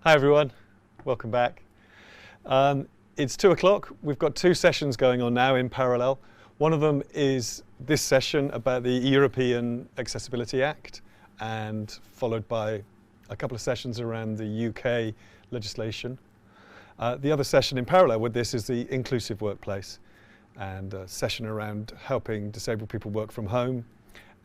Hi everyone, welcome back. It's 2 o'clock. We've got two sessions going on now in parallel. One of them is this session about the European Accessibility Act, and followed by a couple of sessions around the UK legislation. The other session in parallel with this is the inclusive workplace, and a session around helping disabled people work from home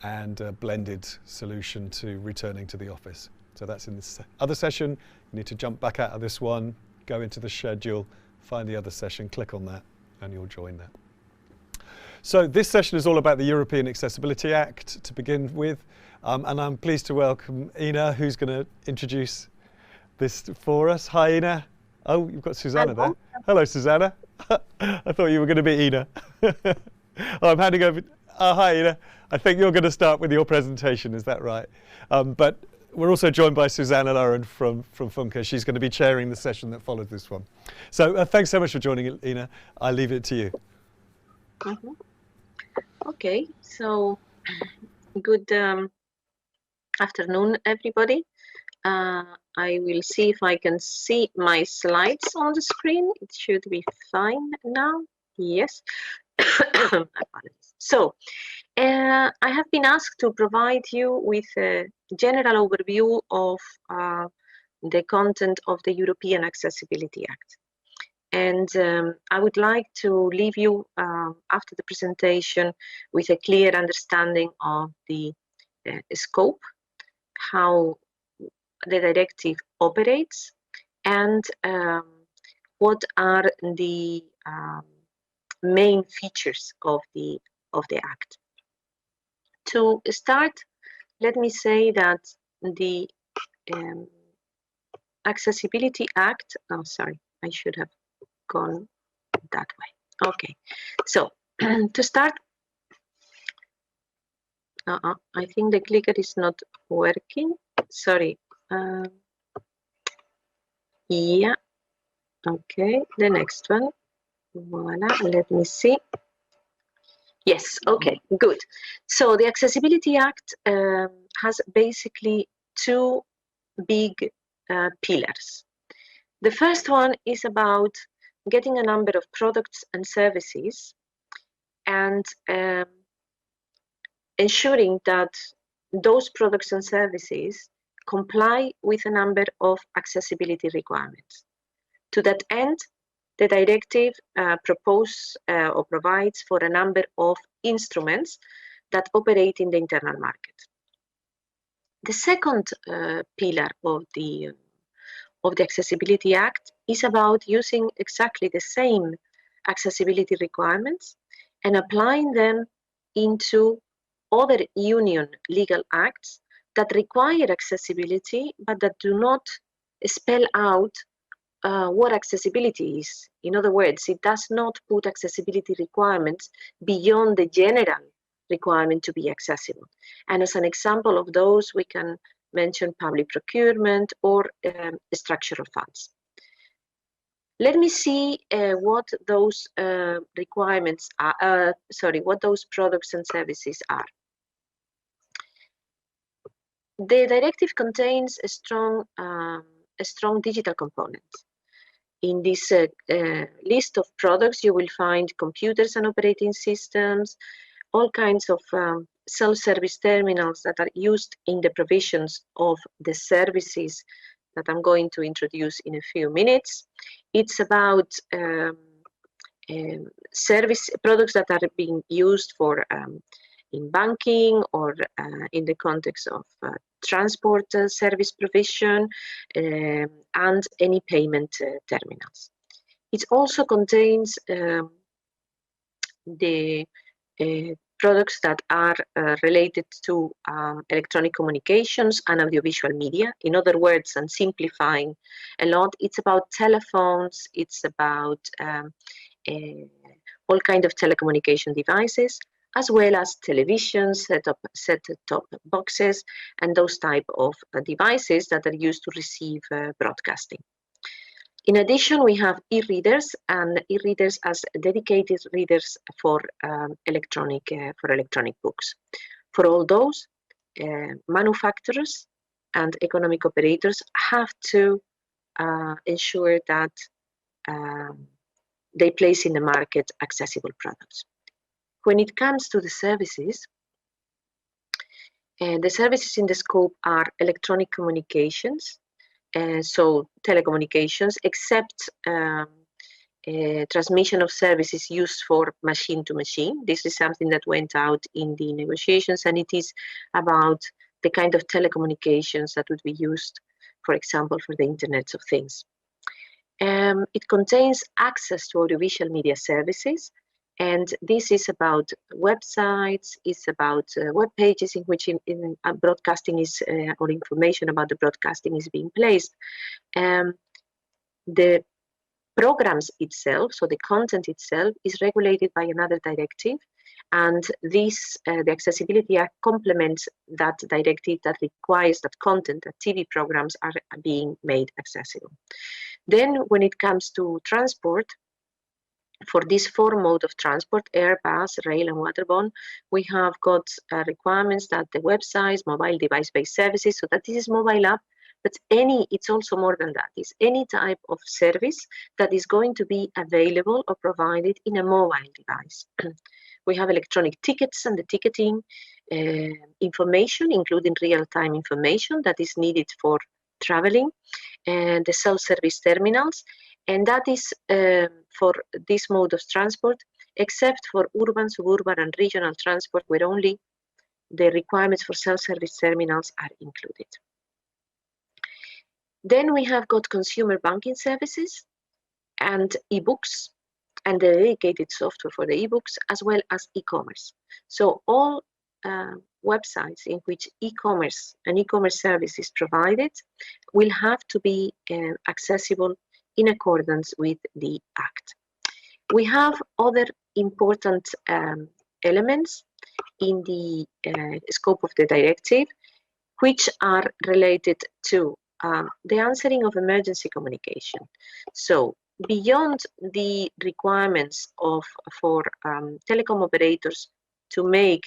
and a blended solution to returning to the office. So that's in this other session. You need to jump back out of this one, go into the schedule, find the other session, click on that, and you'll join that. So this session is all about the European Accessibility Act to begin with. And I'm pleased to welcome Ina, who's going to introduce this for us. Hi, Ina. Oh, you've got Susanna there. Hello, Susanna. I thought you were going to be Ina. Oh, I'm handing over. Oh, hi, Ina. I think you're going to start with your presentation, is that right? But we're also joined by Susanna Lauren from Funke. She's going to be chairing the session that followed this one. So thanks so much for joining, Ina. I'll leave it to you. Okay, so good afternoon, everybody. I will see if I can see my slides on the screen. It should be fine now. Yes. So I have been asked to provide you with a general overview of the content of the European Accessibility Act. And I would like to leave you after the presentation with a clear understanding of the scope, how the directive operates, and what are the main features of the Act. To start, let me say that the Accessibility Act, oh sorry, I should have gone that way. Okay, so to start, I think the clicker is not working. Sorry. Yeah. Okay, the next one. Voila, let me see. Yes, okay, good. So the Accessibility Act has basically two big pillars. The first one is about getting a number of products and services and ensuring that those products and services comply with a number of accessibility requirements. To that end, the directive provides for a number of instruments that operate in the internal market. The second pillar of the Accessibility Act is about using exactly the same accessibility requirements and applying them into other union legal acts that require accessibility but that do not spell out what accessibility is. In other words, it does not put accessibility requirements beyond the general requirement to be accessible. And as an example of those, we can mention public procurement or structural funds. Let me see what those requirements are, what those products and services are. The directive contains a strong digital component. In this list of products, you will find computers and operating systems, all kinds of self-service terminals that are used in the provisions of the services that I'm going to introduce in a few minutes. It's about service products that are being used for in banking or in the context of transport service provision and any payment terminals. It also contains the products that are related to electronic communications and audiovisual media. In other words, and simplifying a lot, it's about telephones, it's about all kinds of telecommunication devices, as well as televisions, set-top boxes, and those type of devices that are used to receive broadcasting. In addition, we have e-readers, and e-readers as dedicated readers for electronic books. For all those, manufacturers and economic operators have to ensure that they place in the market accessible products. When it comes to the services in the scope are electronic communications, so telecommunications, except transmission of services used for machine to machine. This is something that went out in the negotiations, and it is about the kind of telecommunications that would be used, for example, for the Internet of Things. It contains access to audiovisual media services, and this is about websites, it's about web pages in which broadcasting is, or information about the broadcasting is being placed. The programs itself, so the content itself, is regulated by another directive, and this, the Accessibility Act, complements that directive that requires that content, that TV programs are being made accessible. Then when it comes to transport, for these four modes of transport, air, bus, rail, and waterborne, we have got requirements that the websites, mobile device-based services, so that this is mobile app, but it's also more than that. It's any type of service that is going to be available or provided in a mobile device. We have electronic tickets and the ticketing information, including real-time information that is needed for traveling, and the self-service terminals, and that is for this mode of transport, except for urban, suburban, and regional transport, where only the requirements for self-service terminals are included. Then we have got consumer banking services and e-books, and the dedicated software for the e-books, as well as e-commerce. So all websites in which e-commerce and e-commerce service is provided will have to be accessible in accordance with the Act. We have other important elements in the scope of the directive, which are related to the answering of emergency communication. So beyond the requirements for telecom operators to make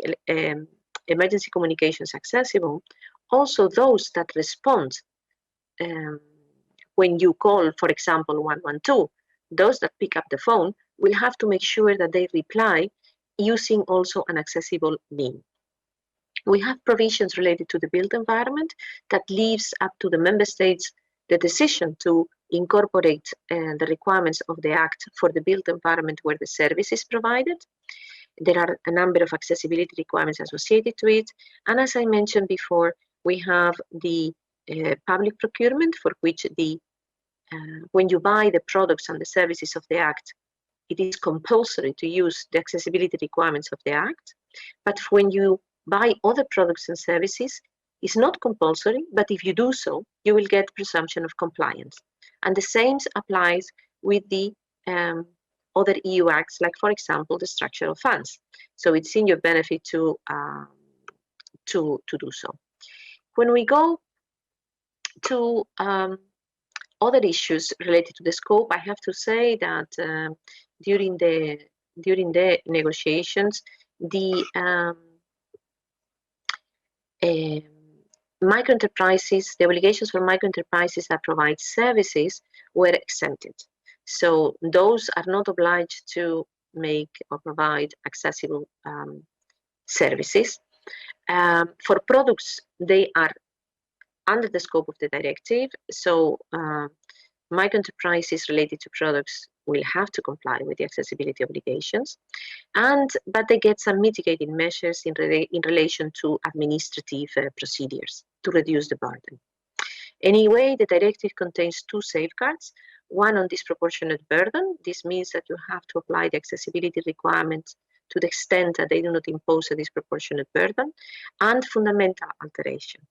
emergency communications accessible, also those that respond when you call, for example, 112, those that pick up the phone will have to make sure that they reply using also an accessible mean. We have provisions related to the built environment that leaves up to the member states the decision to incorporate the requirements of the Act for the built environment where the service is provided. There are a number of accessibility requirements associated to it. And as I mentioned before, we have the public procurement, for which when you buy the products and the services of the Act, it is compulsory to use the accessibility requirements of the Act. But when you buy other products and services, it's not compulsory, but if you do so, you will get presumption of compliance. And the same applies with the other EU acts, like, for example, the structural funds. So it's in your benefit to do so. When we go to other issues related to the scope, I have to say that during the negotiations, the microenterprises, the obligations for microenterprises that provide services were exempted. So those are not obliged to make or provide accessible services. For products, they are under the scope of the directive. So microenterprises related to products will have to comply with the accessibility obligations, but they get some mitigating measures in relation to administrative procedures to reduce the burden. Anyway, the directive contains two safeguards. One on disproportionate burden. This means that you have to apply the accessibility requirements to the extent that they do not impose a disproportionate burden, and fundamental alteration.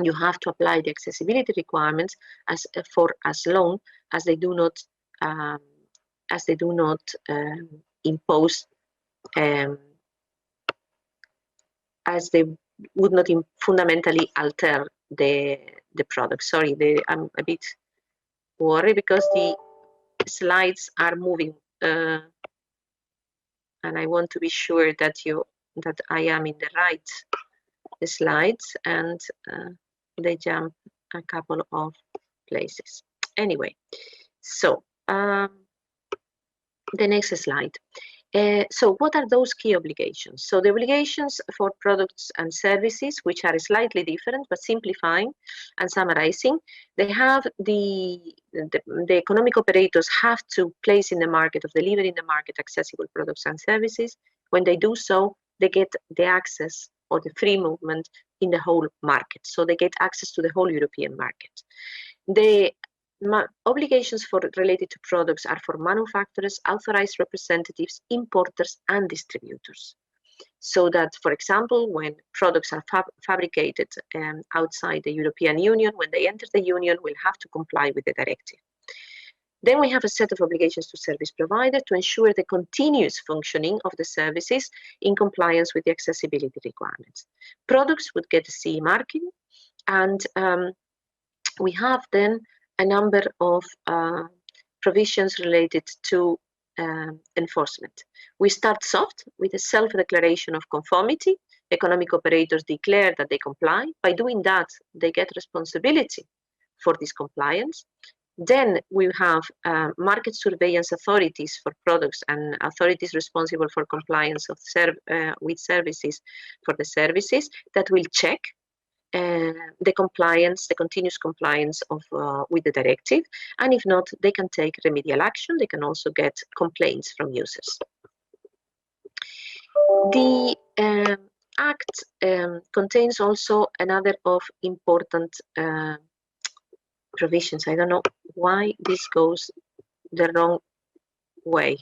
You have to apply the accessibility requirements for as long as they do not impose, as they would not fundamentally alter the product. Sorry, I'm a bit worried because the slides are moving, and I want to be sure that I am in the right slides, and they jump a couple of places. anyway. So the next slide. So what are those key obligations? So the obligations for products and services, which are slightly different, but simplifying and summarizing, they have the economic operators have to place in the market, or deliver in the market, accessible products and services. When they do so, they get the access or the free movement in the whole market. So they get access to the whole European market. The obligations related to products are for manufacturers, authorized representatives, importers, and distributors. So that, for example, when products are fabricated outside the European Union, when they enter the Union, will have to comply with the directive. Then we have a set of obligations to service provider to ensure the continuous functioning of the services in compliance with the accessibility requirements. Products would get a CE marking, and we have then a number of provisions related to enforcement. We start soft with a self-declaration of conformity. Economic operators declare that they comply. By doing that, they get responsibility for this compliance. Then we have market surveillance authorities for products and authorities responsible for compliance of with services for the services that will check the compliance, the continuous compliance of with the directive, and if not, they can take remedial action. They can also get complaints from users. The Act contains also another of important provisions. I don't know why this goes the wrong way.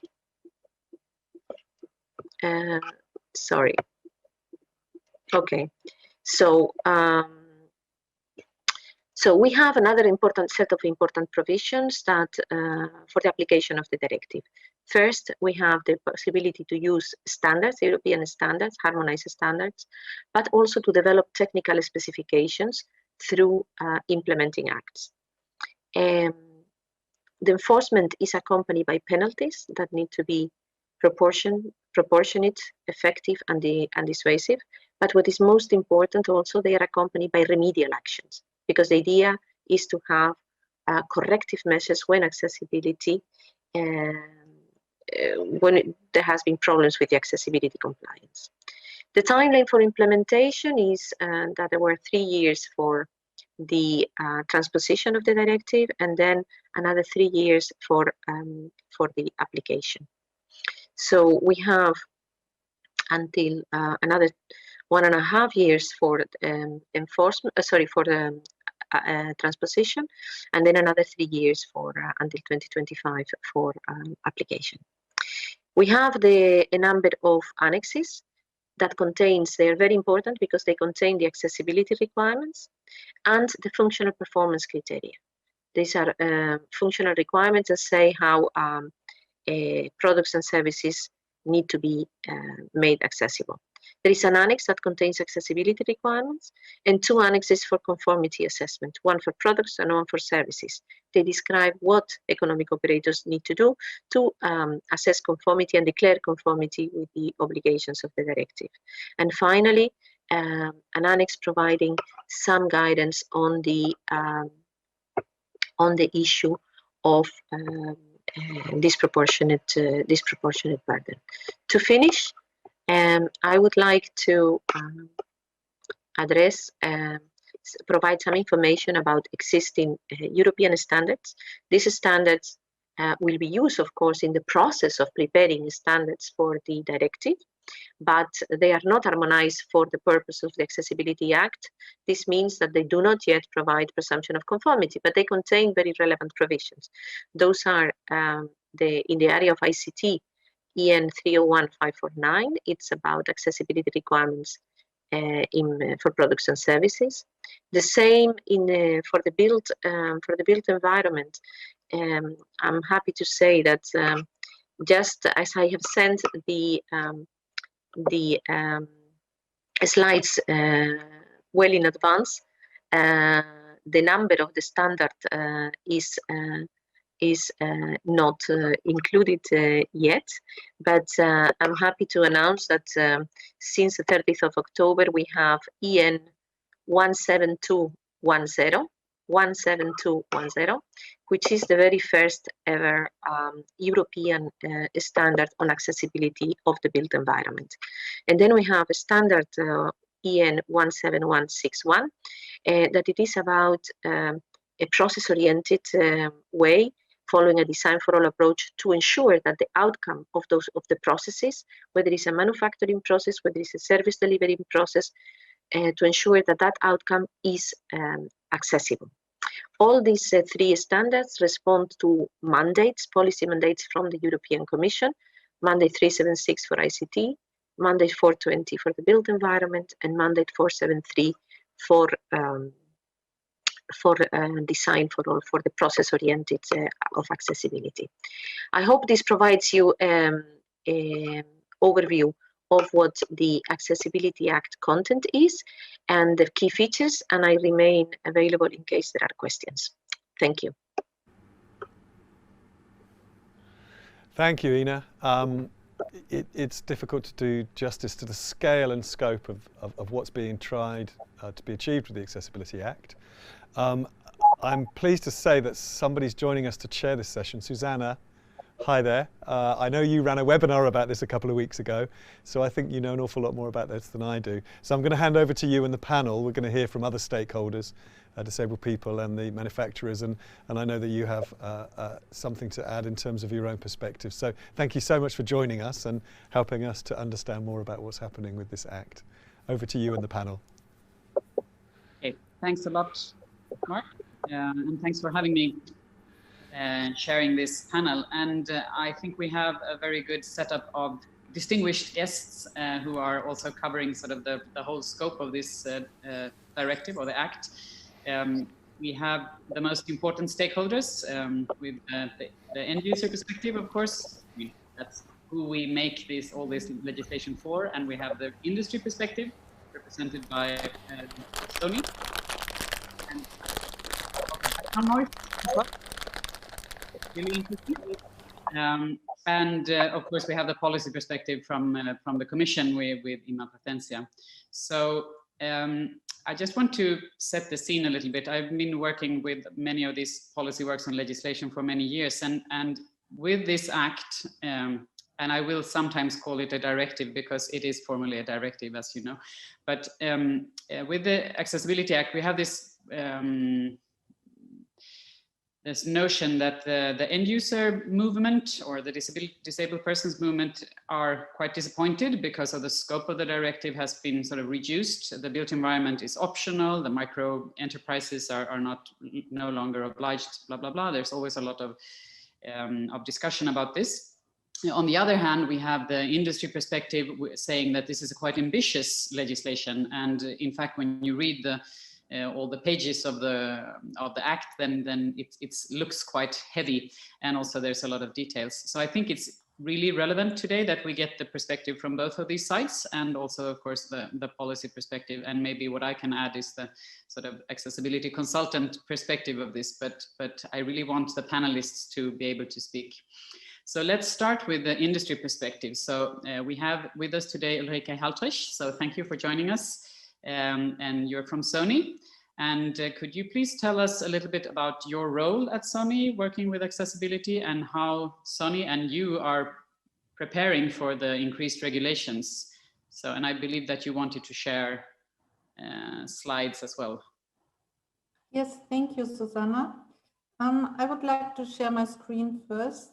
Sorry. Okay. So we have another important set of important provisions that for the application of the directive. First, we have the possibility to use standards, European standards, harmonized standards, but also to develop technical specifications through implementing acts. The enforcement is accompanied by penalties that need to be proportionate, effective, and dissuasive. But what is most important also, they are accompanied by remedial actions, because the idea is to have corrective measures when accessibility, when there has been problems with the accessibility compliance. The timeline for implementation is that there were 3 years for the transposition of the directive, and then another 3 years for the application. So we have until another 1.5 years for transposition, and then another 3 years for until 2025 for application. We have a number of annexes that contains, they are very important because they contain the accessibility requirements and the functional performance criteria. These are functional requirements that say how products and services need to be made accessible. There is an annex that contains accessibility requirements and 2 annexes for conformity assessment, one for products and one for services. They describe what economic operators need to do to assess conformity and declare conformity with the obligations of the directive. And finally, an annex providing some guidance on the issue of disproportionate burden. To finish, I would like to provide some information about existing European standards. These standards will be used, of course, in the process of preparing standards for the directive, but they are not harmonized for the purpose of the Accessibility Act. This means that they do not yet provide presumption of conformity, but they contain very relevant provisions. Those are in the area of ICT, EN 301549. It's about accessibility requirements for products and services. The same for the built environment. I'm happy to say that just as I have sent the slides well in advance, the number of the standard is not included yet, but I'm happy to announce that since the 30th of October we have EN 17210, 17210, which is the very first ever European standard on accessibility of the built environment. And then we have a standard EN 17161 that it is about a process-oriented way, following a design for all approach to ensure that the outcome of the processes, whether it's a manufacturing process, whether it's a service delivery process, to ensure that that outcome is accessible. All these three standards respond to mandates, policy mandates from the European Commission, Mandate 376 for ICT, Mandate 420 for the built environment, and Mandate 473 for design for all, for the process-oriented of accessibility. I hope this provides you an overview of what the Accessibility Act content is and the key features, and I remain available in case there are questions. Thank you. Thank you, Ina. It's difficult to do justice to the scale and scope of what's being tried to be achieved with the Accessibility Act. I'm pleased to say that somebody's joining us to chair this session. Susanna, hi there. I know you ran a webinar about this a couple of weeks ago, so I think you know an awful lot more about this than I do. So I'm going to hand over to you and the panel. We're going to hear from other stakeholders, disabled people and the manufacturers, and I know that you have something to add in terms of your own perspective. So thank you so much for joining us and helping us to understand more about what's happening with this Act. Over to you and the panel. Okay, thanks a lot, Mark, and thanks for having me sharing this panel. And I think we have a very good setup of distinguished guests who are also covering sort of the whole scope of this directive or the Act. We have the most important stakeholders with the end user perspective, of course. That's who we make all this legislation for, and we have the industry perspective represented by Sony. And really interesting. And of course, we have the policy perspective from the Commission with Ima Potencia. So I just want to set the scene a little bit. I've been working with many of these policy works on legislation for many years, and with this Act, and I will sometimes call it a directive because it is formally a directive, as you know. But with the Accessibility Act, we have this notion that the end user movement or the disabled persons movement are quite disappointed because of the scope of the directive has been sort of reduced. The built environment is optional. The micro enterprises are no longer obliged, blah, blah, blah. There's always a lot of discussion about this. On the other hand, we have the industry perspective saying that this is a quite ambitious legislation. And in fact, when you read all the pages of the Act, then it looks quite heavy, and also there's a lot of details. So I think it's really relevant today that we get the perspective from both of these sides, and also, of course, the policy perspective. And maybe what I can add is the sort of accessibility consultant perspective of this. But I really want the panelists to be able to speak. So let's start with the industry perspective. So we have with us today Ulrike Haltrich. So thank you for joining us. And you're from Sony. And could you please tell us a little bit about your role at Sony working with accessibility and how Sony and you are preparing for the increased regulations? So, and I believe that you wanted to share slides as well. Yes, thank you, Susanna. I would like to share my screen first.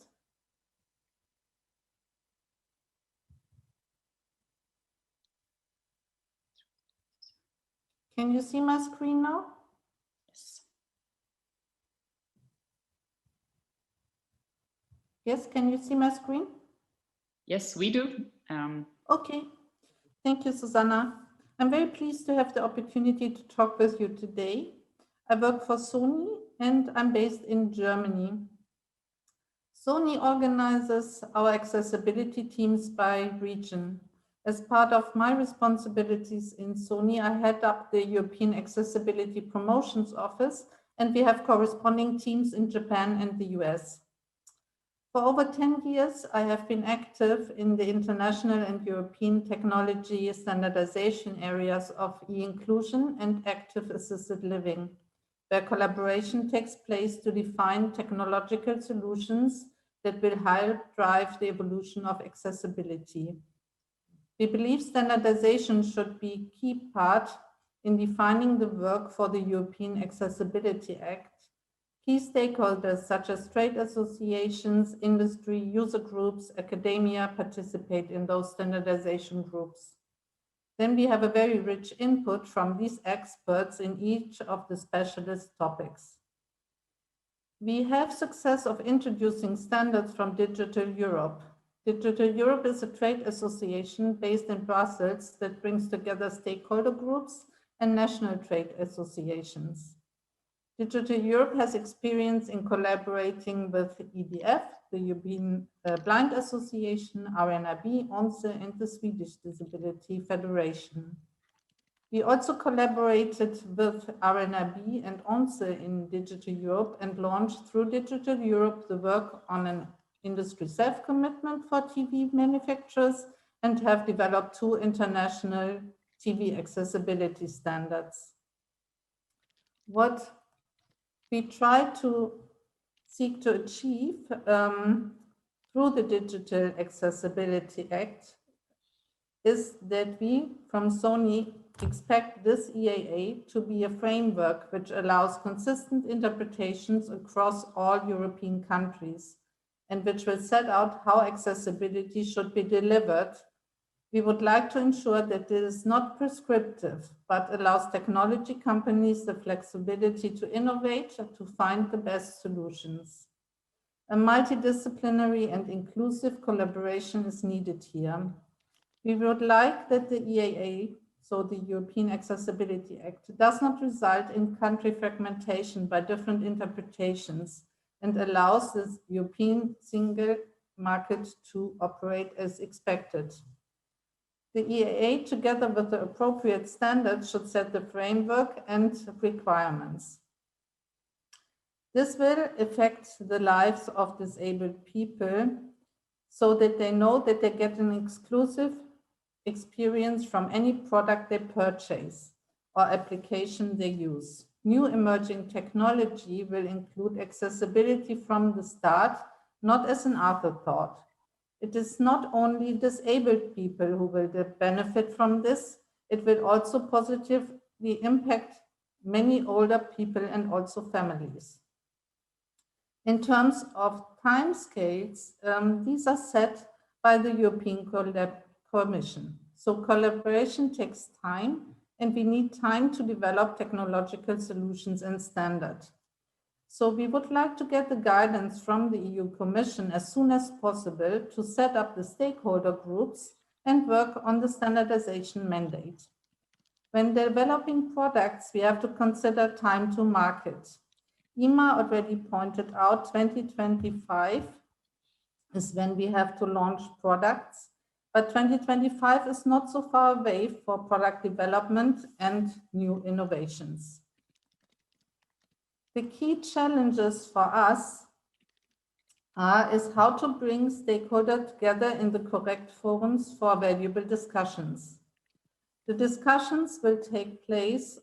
Can you see my screen now? Yes. Yes, can you see my screen? Yes, we do. Okay, thank you, Susanna. I'm very pleased to have the opportunity to talk with you today. I work for Sony and I'm based in Germany. Sony organizes our accessibility teams by region. As part of my responsibilities in Sony, I head up the European Accessibility Promotions Office, and we have corresponding teams in Japan and the US. For over 10 years, I have been active in the international and European technology standardization areas of e-inclusion and active assisted living. where collaboration takes place to define technological solutions that will help drive the evolution of accessibility. We believe standardization should be a key part in defining the work for the European Accessibility Act. Key stakeholders such as trade associations, industry, user groups, academia participate in those standardization groups. Then we have a very rich input from these experts in each of the specialist topics. We have success of introducing standards from Digital Europe. Digital Europe is a trade association based in Brussels that brings together stakeholder groups and national trade associations. Digital Europe has experience in collaborating with EDF, the European Blind Association, RNRB, ONCE, and the Swedish Disability Federation. We also collaborated with RNRB and ONCE in Digital Europe and launched through Digital Europe the work on an industry self-commitment for TV manufacturers and have developed 2 international TV accessibility standards. What we try to seek to achieve through the Digital Accessibility Act is that we, from Sony, expect this EAA to be a framework which allows consistent interpretations across all European countries and which will set out how accessibility should be delivered. We would like to ensure that it is not prescriptive, but allows technology companies the flexibility to innovate and to find the best solutions. A multidisciplinary and inclusive collaboration is needed here. We would like that the EAA, so the European Accessibility Act, does not result in country fragmentation by different interpretations and allows this European single market to operate as expected. The EAA, together with the appropriate standards, should set the framework and requirements. This will affect the lives of disabled people so that they know that they get an exclusive experience from any product they purchase or application they use. New emerging technology will include accessibility from the start, not as an afterthought. It is not only disabled people who will benefit from this, it will also positively impact many older people and also families. In terms of timescales, these are set by the European Commission. So collaboration takes time, and we need time to develop technological solutions and standards. So we would like to get the guidance from the EU Commission as soon as possible to set up the stakeholder groups and work on the standardization mandate. When developing products, we have to consider time to market. Ima already pointed out 2025 is when we have to launch products, but 2025 is not so far away for product development and new innovations. The key challenges for us is how to bring stakeholders together in the correct forums for valuable discussions. The discussions will take place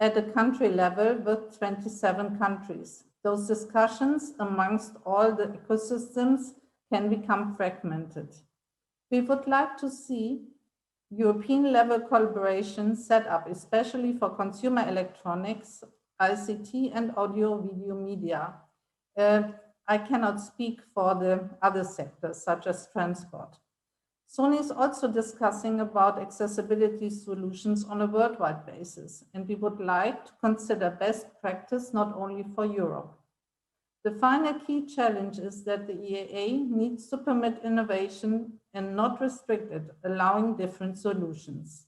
at a country level with 27 countries. Those discussions amongst all the ecosystems can become fragmented. We would like to see European level collaboration set up, especially for consumer electronics, ICT, and audio-video media. I cannot speak for the other sectors, such as transport. Sony is also discussing about accessibility solutions on a worldwide basis, and we would like to consider best practice not only for Europe. The final key challenge is that the EAA needs to permit innovation and not restrict it, allowing different solutions.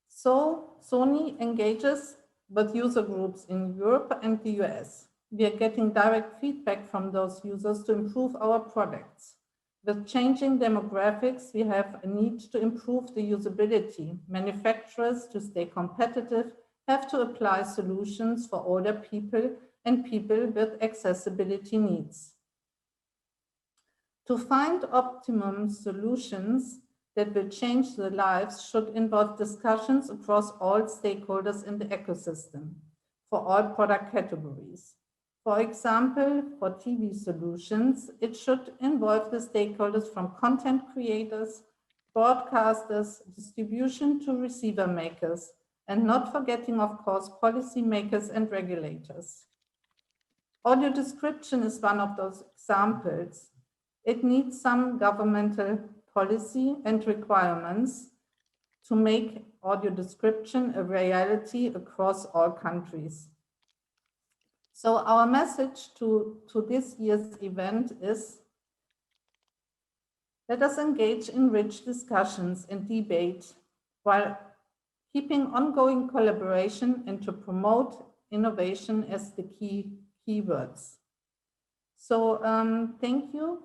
So Sony engages with user groups in Europe and the US. We are getting direct feedback from those users to improve our products. With changing demographics, we have a need to improve the usability. Manufacturers, to stay competitive, have to apply solutions for older people and people with accessibility needs. To find optimum solutions, that will change the lives should involve discussions across all stakeholders in the ecosystem for all product categories. For example, for TV solutions, it should involve the stakeholders from content creators, broadcasters, distribution to receiver makers, and not forgetting, of course, policymakers and regulators. Audio description is one of those examples. It needs some governmental policy and requirements to make audio description a reality across all countries. So our message to this year's event is, let us engage in rich discussions and debate while keeping ongoing collaboration and to promote innovation as the keywords. So thank you,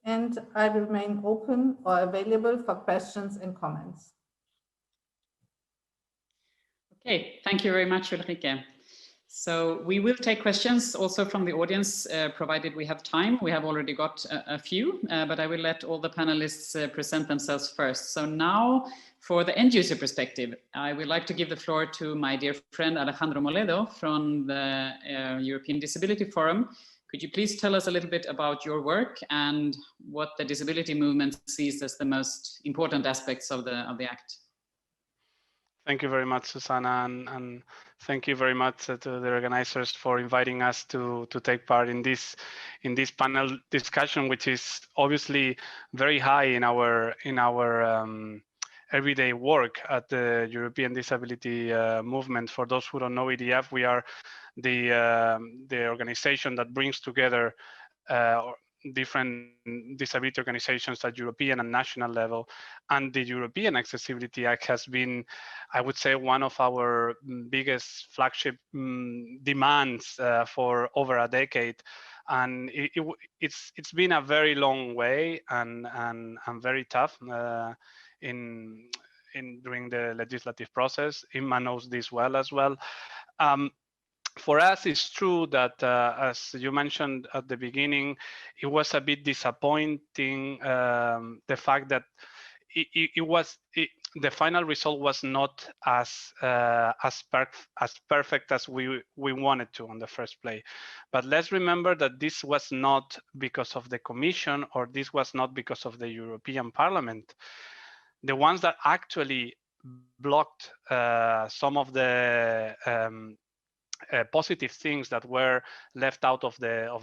and I will remain open or available for questions and comments. Okay, thank you very much, Ulrike. So we will take questions also from the audience, provided we have time. We have already got a few, but I will let all the panelists present themselves first. So now, for the end user perspective, I would like to give the floor to my dear friend Alejandro Moledo from the European Disability Forum. Could you please tell us a little bit about your work and what the disability movement sees as the most important aspects of the Act? Thank you very much, Susanna, and thank you very much to the organizers for inviting us to take part in this panel discussion, which is obviously very high in our everyday work at the European Disability Movement. For those who don't know EDF, we are the organization that brings together different disability organizations at European and national level. And the European Accessibility Act has been, I would say, one of our biggest flagship demands for over a decade. And it's been a very long way and very tough during the legislative process. Imma knows this well as well. For us, it's true that, as you mentioned at the beginning, it was a bit disappointing, the fact that the final result was not as perfect as we wanted to on the first place. But let's remember that this was not because of the Commission, or this was not because of the European Parliament. The ones that actually blocked some of the positive things that were left out of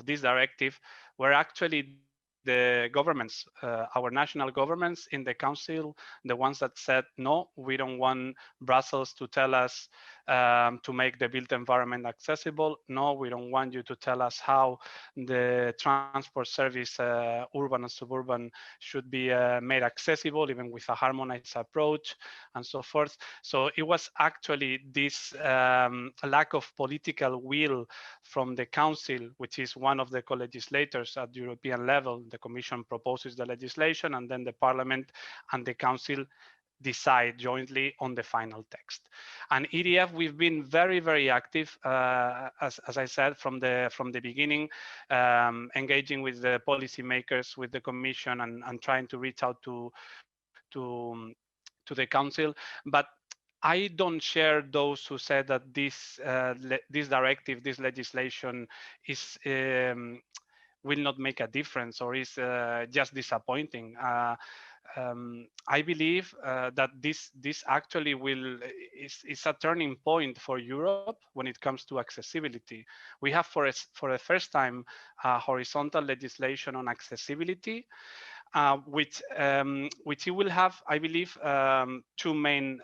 this directive were actually the governments, our national governments in the council, the ones that said, no, we don't want Brussels to tell us to make the built environment accessible. No, we don't want you to tell us how the transport service, urban and suburban, should be made accessible, even with a harmonized approach and so forth. So it was actually this lack of political will from the council, which is one of the co-legislators at European level. The Commission proposes the legislation, and then the Parliament and the Council decide jointly on the final text. And EDF, we've been very, very active, as I said, from the beginning, engaging with the policymakers, with the Commission, and trying to reach out to the Council. But I don't share those who said that this directive, this legislation is will not make a difference or is just disappointing. I believe that this actually is a turning point for Europe when it comes to accessibility. We have for the first time horizontal legislation on accessibility, which it will have, I believe, two main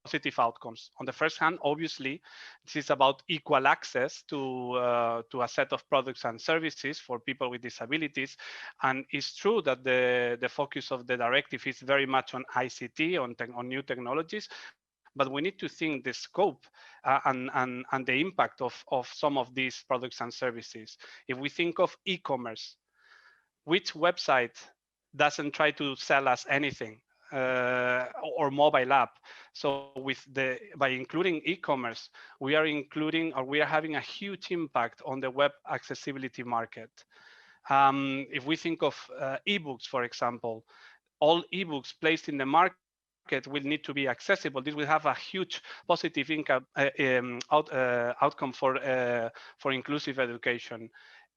positive outcomes. On the first hand, obviously, this is about equal access to a set of products and services for people with disabilities. And it's true that the focus of the directive is very much on ICT, on new technologies. But we need to think the scope and the impact of some of these products and services. If we think of e-commerce, which website doesn't try to sell us anything, or mobile app? So by including e-commerce, we are having a huge impact on the web accessibility market. If we think of ebooks, for example, all ebooks placed in the market will need to be accessible. This will have a huge positive outcome for inclusive education.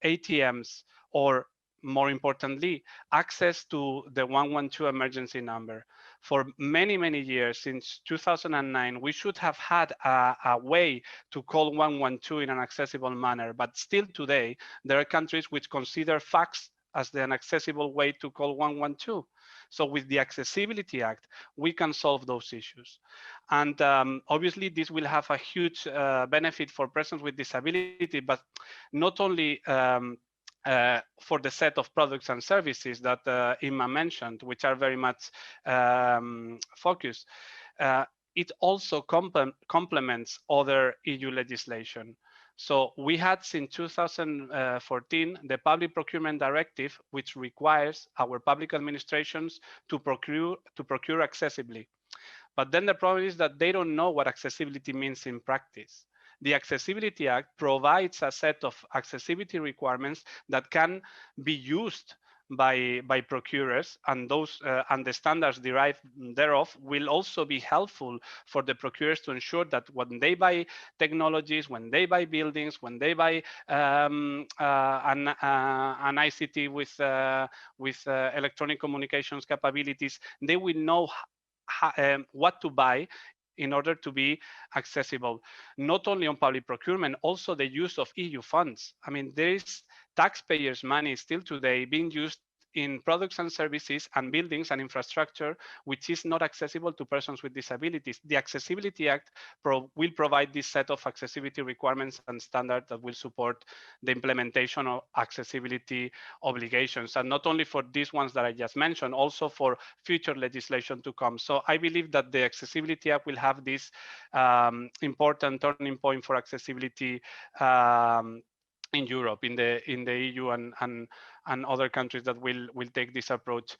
ATMs, or more importantly, access to the 112 emergency number. For many, many years, since 2009, we should have had a way to call 112 in an accessible manner. But still today, there are countries which consider fax as the inaccessible way to call 112. So with the Accessibility Act, we can solve those issues. And obviously, this will have a huge benefit for persons with disability, but not only for the set of products and services that Imma mentioned, which are very much focused. It also complements other EU legislation. So we had since 2014 the Public Procurement Directive, which requires our public administrations to procure accessibly. But then the problem is that they don't know what accessibility means in practice. The Accessibility Act provides a set of accessibility requirements that can be used by procurers, and those and the standards derived thereof will also be helpful for the procurers to ensure that when they buy technologies, when they buy buildings, when they buy an ICT with electronic communications capabilities, they will know what to buy in order to be accessible, not only on public procurement, also the use of EU funds. I mean, there is taxpayers' money still today being used in products and services and buildings and infrastructure, which is not accessible to persons with disabilities. The Accessibility Act will provide this set of accessibility requirements and standards that will support the implementation of accessibility obligations, and not only for these ones that I just mentioned, also for future legislation to come. So I believe that the Accessibility Act will have this important turning point for accessibility in Europe, in the EU and other countries that will take this approach.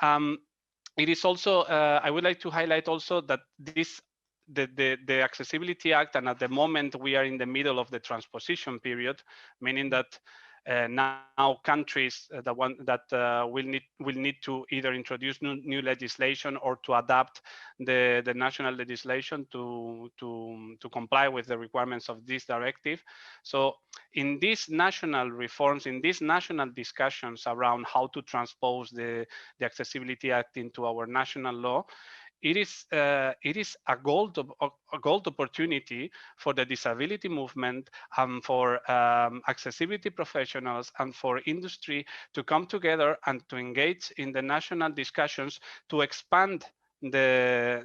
It is also, I would like to highlight also that the Accessibility Act, and at the moment we are in the middle of the transposition period, meaning that now countries will need to either introduce new legislation or to adapt the national legislation to comply with the requirements of this directive. So in these national reforms, in these national discussions around how to transpose the Accessibility Act into our national law, it is a gold opportunity for the disability movement and for accessibility professionals and for industry to come together and to engage in the national discussions to expand the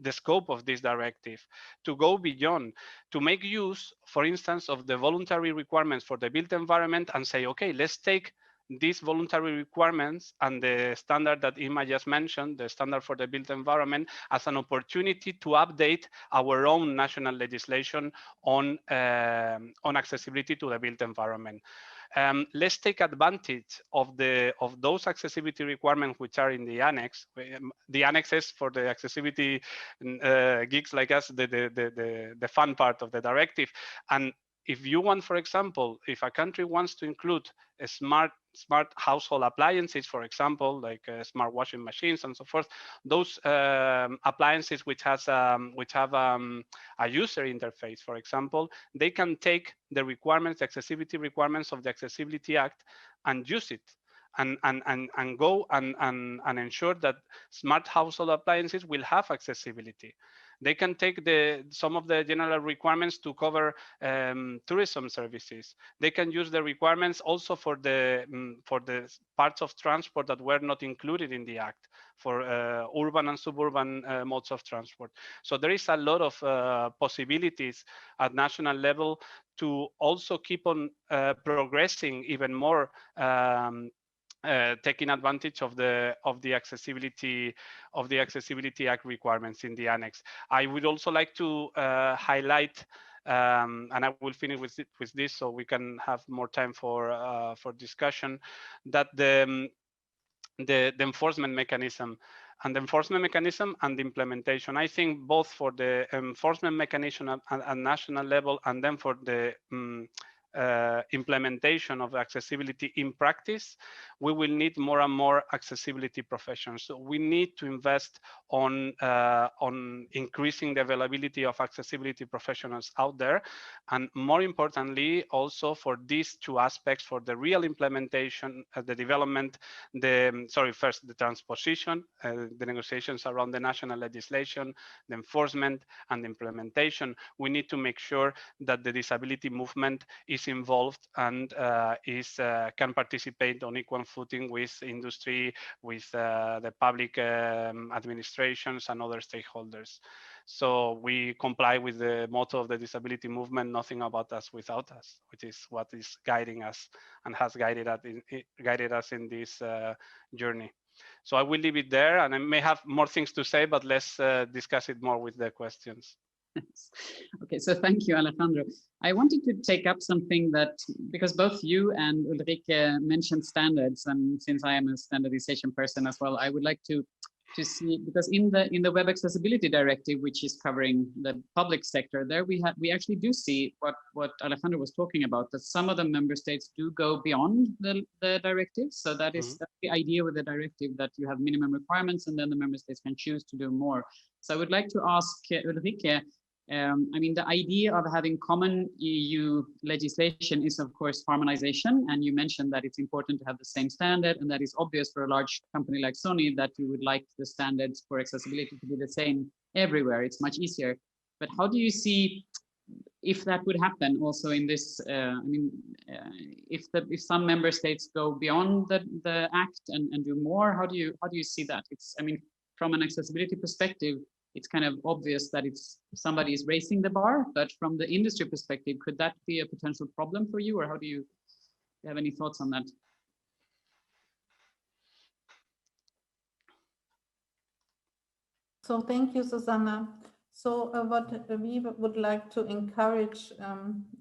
scope of this directive, to go beyond, to make use, for instance, of the voluntary requirements for the built environment and say, okay, let's take these voluntary requirements and the standard that Imma just mentioned, the standard for the built environment, as an opportunity to update our own national legislation on accessibility to the built environment. Let's take advantage of those accessibility requirements which are in the annex. The annexes for the accessibility geeks like us, the fun part of the directive. And if you want, for example, if a country wants to include a smart household appliances, for example, like smart washing machines and so forth, those appliances which have a user interface, for example, they can take the requirements, the accessibility requirements of the Accessibility Act and use it. And go and ensure that smart household appliances will have accessibility. They can take some of the general requirements to cover tourism services. They can use the requirements also for the parts of transport that were not included in the Act, for urban and suburban modes of transport. So there is a lot of possibilities at national level to also keep on progressing even more, taking advantage of the Accessibility Act requirements in the annex. I would also like to highlight, and I will finish with this so we can have more time for discussion, that the enforcement mechanism and the implementation. I think both for the enforcement mechanism at national level and then for the implementation of accessibility in practice, we will need more and more accessibility professionals. So we need to invest on increasing the availability of accessibility professionals out there, and more importantly, also for these two aspects, for the real implementation, the development, first the transposition, the negotiations around the national legislation, the enforcement and the implementation. We need to make sure that the disability movement is involved and can participate on equal footing with industry, with the public administrations and other stakeholders. So we comply with the motto of the disability movement, nothing about us without us, which is what is guiding us and has guided us in this journey. So I will leave it there, and I may have more things to say, but let's discuss it more with the questions. Okay, so thank you, Alejandro. I wanted to take up something that, because both you and Ulrike mentioned standards, and since I am a standardization person as well, I would like to see, because in the Web Accessibility Directive, which is covering the public sector, there we actually do see what Alejandro was talking about, that some of the member states do go beyond the directive. So that is that's the idea with the directive, that you have minimum requirements and then the member states can choose to do more. So I would like to ask Ulrike, I mean, the idea of having common EU legislation is, of course, harmonization. And you mentioned that it's important to have the same standard, and that is obvious for a large company like Sony, that you would like the standards for accessibility to be the same everywhere. It's much easier. But how do you see if that would happen also in this? I mean, if some member states go beyond the act and do more, how do you see that? It's, I mean, from an accessibility perspective, it's kind of obvious that somebody is raising the bar, but from the industry perspective, could that be a potential problem for you, or how do you have any thoughts on that? So thank you, Susanna. So what we would like to encourage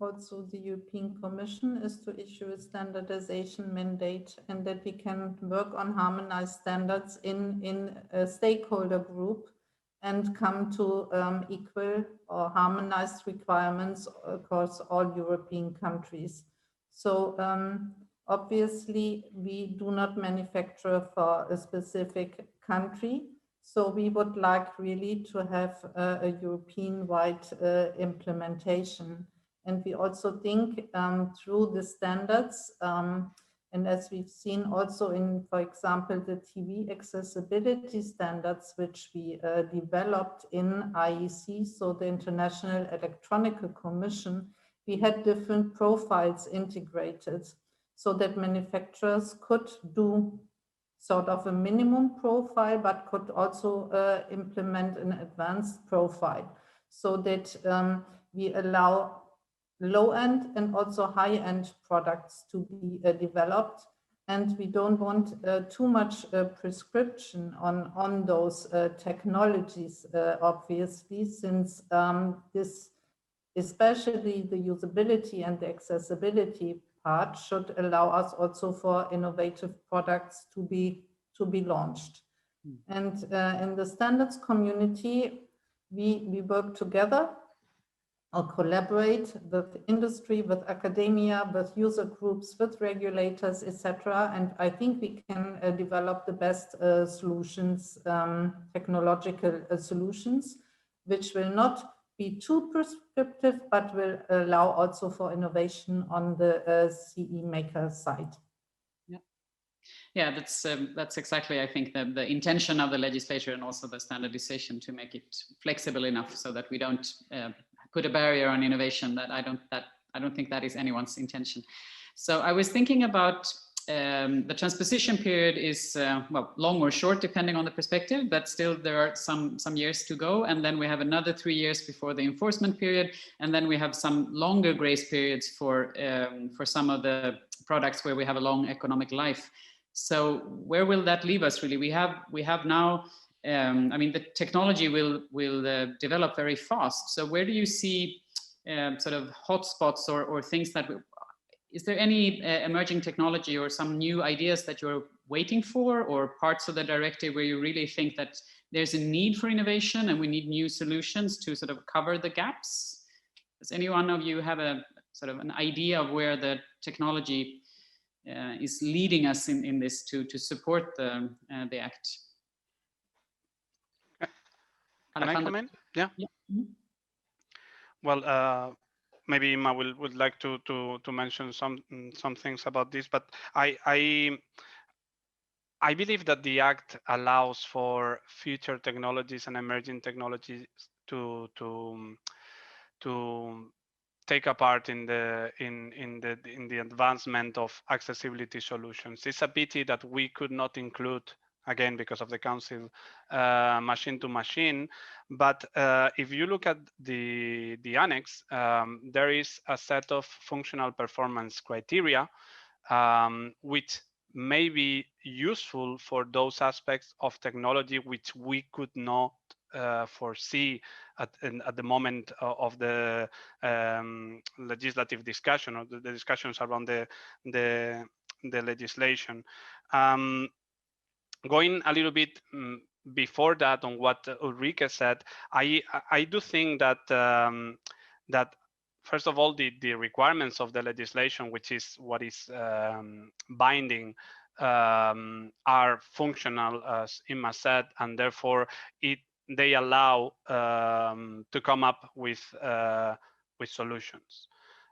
also the European Commission is to issue a standardization mandate, and that we can work on harmonized standards in a stakeholder group and come to equal or harmonized requirements across all European countries. So obviously we do not manufacture for a specific country. So we would like really to have a European-wide implementation. And we also think through the standards, and as we've seen also in, for example, the TV accessibility standards, which we developed in IEC, so the International Electronic Commission, we had different profiles integrated so that manufacturers could do sort of a minimum profile, but could also implement an advanced profile, so that we allow low-end and also high-end products to be developed. And we don't want too much prescription on those technologies, obviously, since this, especially the usability and the accessibility part, should allow us also for innovative products to be launched. And in the standards community, we work together or collaborate with industry, with academia, with user groups, with regulators, etc. And I think we can develop the best solutions, technological solutions, which will not be too prescriptive, but will allow also for innovation on the CE maker side. Yeah, that's exactly, I think, the intention of the legislature and also the standardization, to make it flexible enough so that we don't put a barrier on innovation. That I don't think that is anyone's intention. So I was thinking about the transposition period is well, long or short depending on the perspective, but still there are some years to go, and then we have another 3 years before the enforcement period, and then we have some longer grace periods for some of the products where we have a long economic life. So where will that leave us? Really, we have now. I mean, the technology will develop very fast. So where do you see sort of hotspots or things that? Is there any emerging technology or some new ideas that you're waiting for, or parts of the directive where you really think that there's a need for innovation and we need new solutions to sort of cover the gaps? Does any one of you have sort of an idea of where the technology is leading us in this to support the Act. Can I come in? Yeah. Mm-hmm. Well, maybe Ima would like to mention some things about this, but I believe that the Act allows for future technologies and emerging technologies to take a part in the advancement of accessibility solutions. It's a pity that we could not include, again because of the Council, machine to machine. But if you look at the annex, there is a set of functional performance criteria which may be useful for those aspects of technology which we could not foresee at the moment of the legislative discussion, or the discussions around the legislation. Going a little bit before that on what Ulrike said, I do think that that first of all, the requirements of the legislation, which is what is binding, are functional, as Ima said, and therefore they allow to come up with solutions.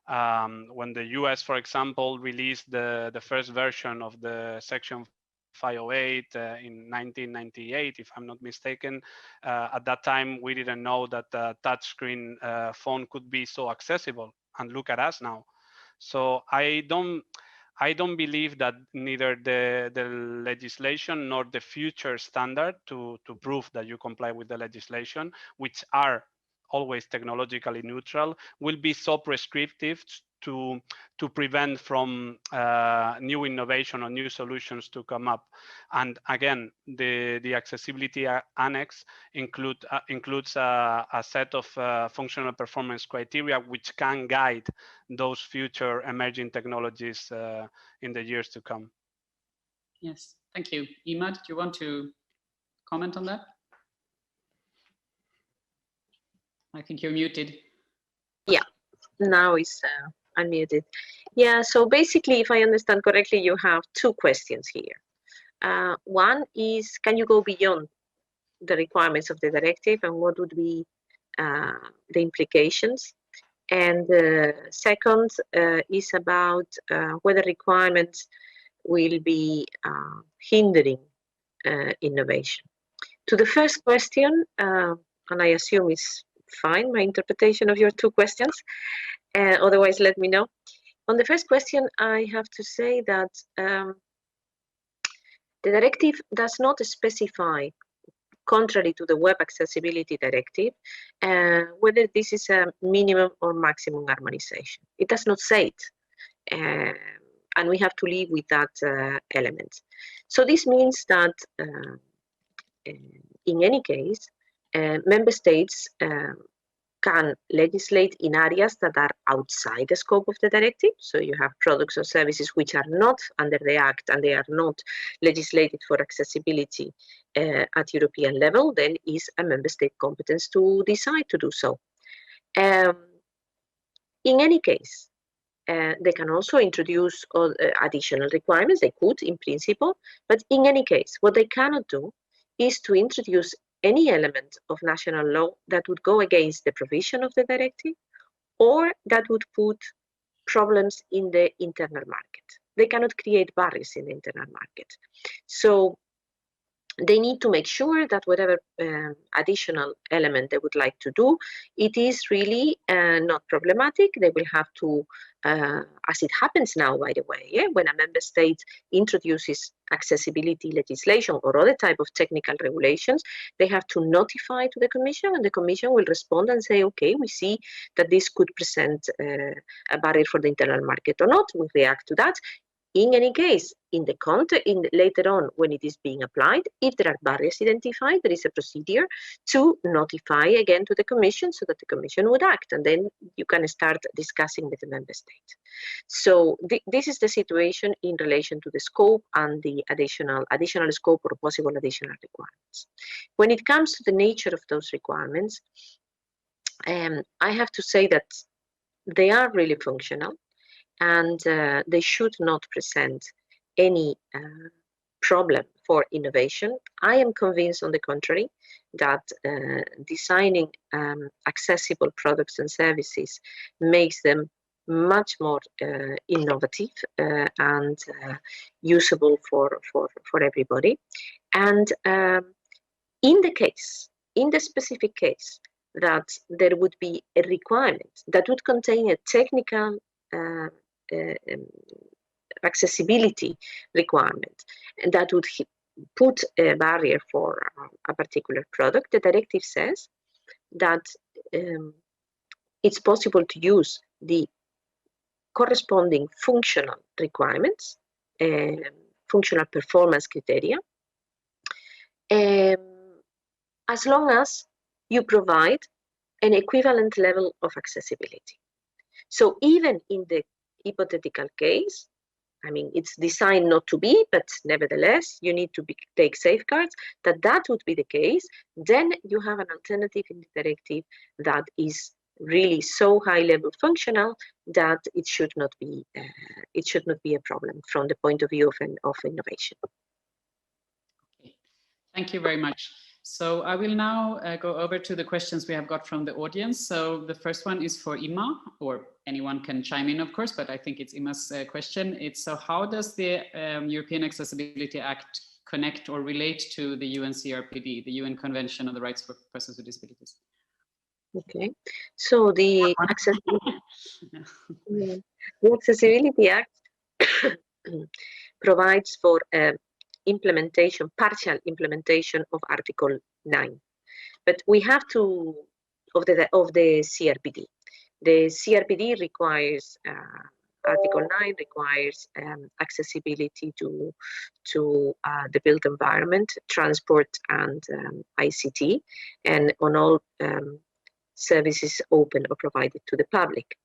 When the US, for example, released the first version of the Section 508 in 1998, if I'm not mistaken, at that time we didn't know that the touchscreen phone could be so accessible, and look at us now. So I don't believe that neither the legislation nor the future standard to prove that you comply with the legislation, which are always technologically neutral, will be so prescriptive to prevent from new innovation or new solutions to come up. And again, the accessibility annex includes a set of functional performance criteria which can guide those future emerging technologies in the years to come. Yes, thank you. Ima, do you want to comment on that? I think you're muted. Yeah, now it's unmuted. Yeah, so basically, if I understand correctly, you have two questions here. One is, can you go beyond the requirements of the directive, and what would be the implications? And the second is about whether requirements will be hindering innovation. To the first question, and I assume it's fine, my interpretation of your two questions, otherwise let me know. On the first question, I have to say that the directive does not specify, contrary to the Web Accessibility Directive, whether this is a minimum or maximum harmonization. It does not say it, and we have to live with that element. So this means that in any case, member states can legislate in areas that are outside the scope of the directive. So you have products or services which are not under the Act and they are not legislated for accessibility at European level, then is a member state competence to decide to do so. In any case, they can also introduce additional requirements. They could, in principle, but in any case, what they cannot do is to introduce any element of national law that would go against the provision of the directive or that would put problems in the internal market. They cannot create barriers in the internal market. So they need to make sure that whatever additional element they would like to do, it is really not problematic. They will have to, as it happens now, by the way, when a member state introduces accessibility legislation or other type of technical regulations, they have to notify to the Commission, and the Commission will respond and say, okay, we see that this could present a barrier for the internal market or not. We react to that. In any case, later on, when it is being applied, if there are barriers identified, there is a procedure to notify again to the Commission so that the Commission would act, and then you can start discussing with the member state. So this is the situation in relation to the scope and the additional scope or possible additional requirements. When it comes to the nature of those requirements, I have to say that they are really functional, and they should not present any problem for innovation. I am convinced, on the contrary, that designing accessible products and services makes them much more innovative and usable for everybody. And in the specific case that there would be a requirement that would contain a technical accessibility requirement, and that would put a barrier for a particular product, the directive says that it's possible to use the corresponding functional requirements, functional performance criteria, as long as you provide an equivalent level of accessibility. So even in the hypothetical case, I mean, it's designed not to be, but nevertheless, you need to take safeguards that would be the case. Then you have an alternative in the directive that is really so high level functional that it should not be a problem from the point of view of innovation. Okay. Thank you very much. So I will now go over to the questions we have got from the audience. So the first one is for Ima, or anyone can chime in, of course, but I think it's Ima's question. It's so how does the European Accessibility Act connect or relate to the UN CRPD, the UN Convention on the Rights for Persons with Disabilities? Okay, so the Accessibility Act provides for partial implementation of Article 9, but we have to of the CRPD. The CRPD requires Article 9 requires accessibility to the built environment, transport, and ICT, and on all services open or provided to the public.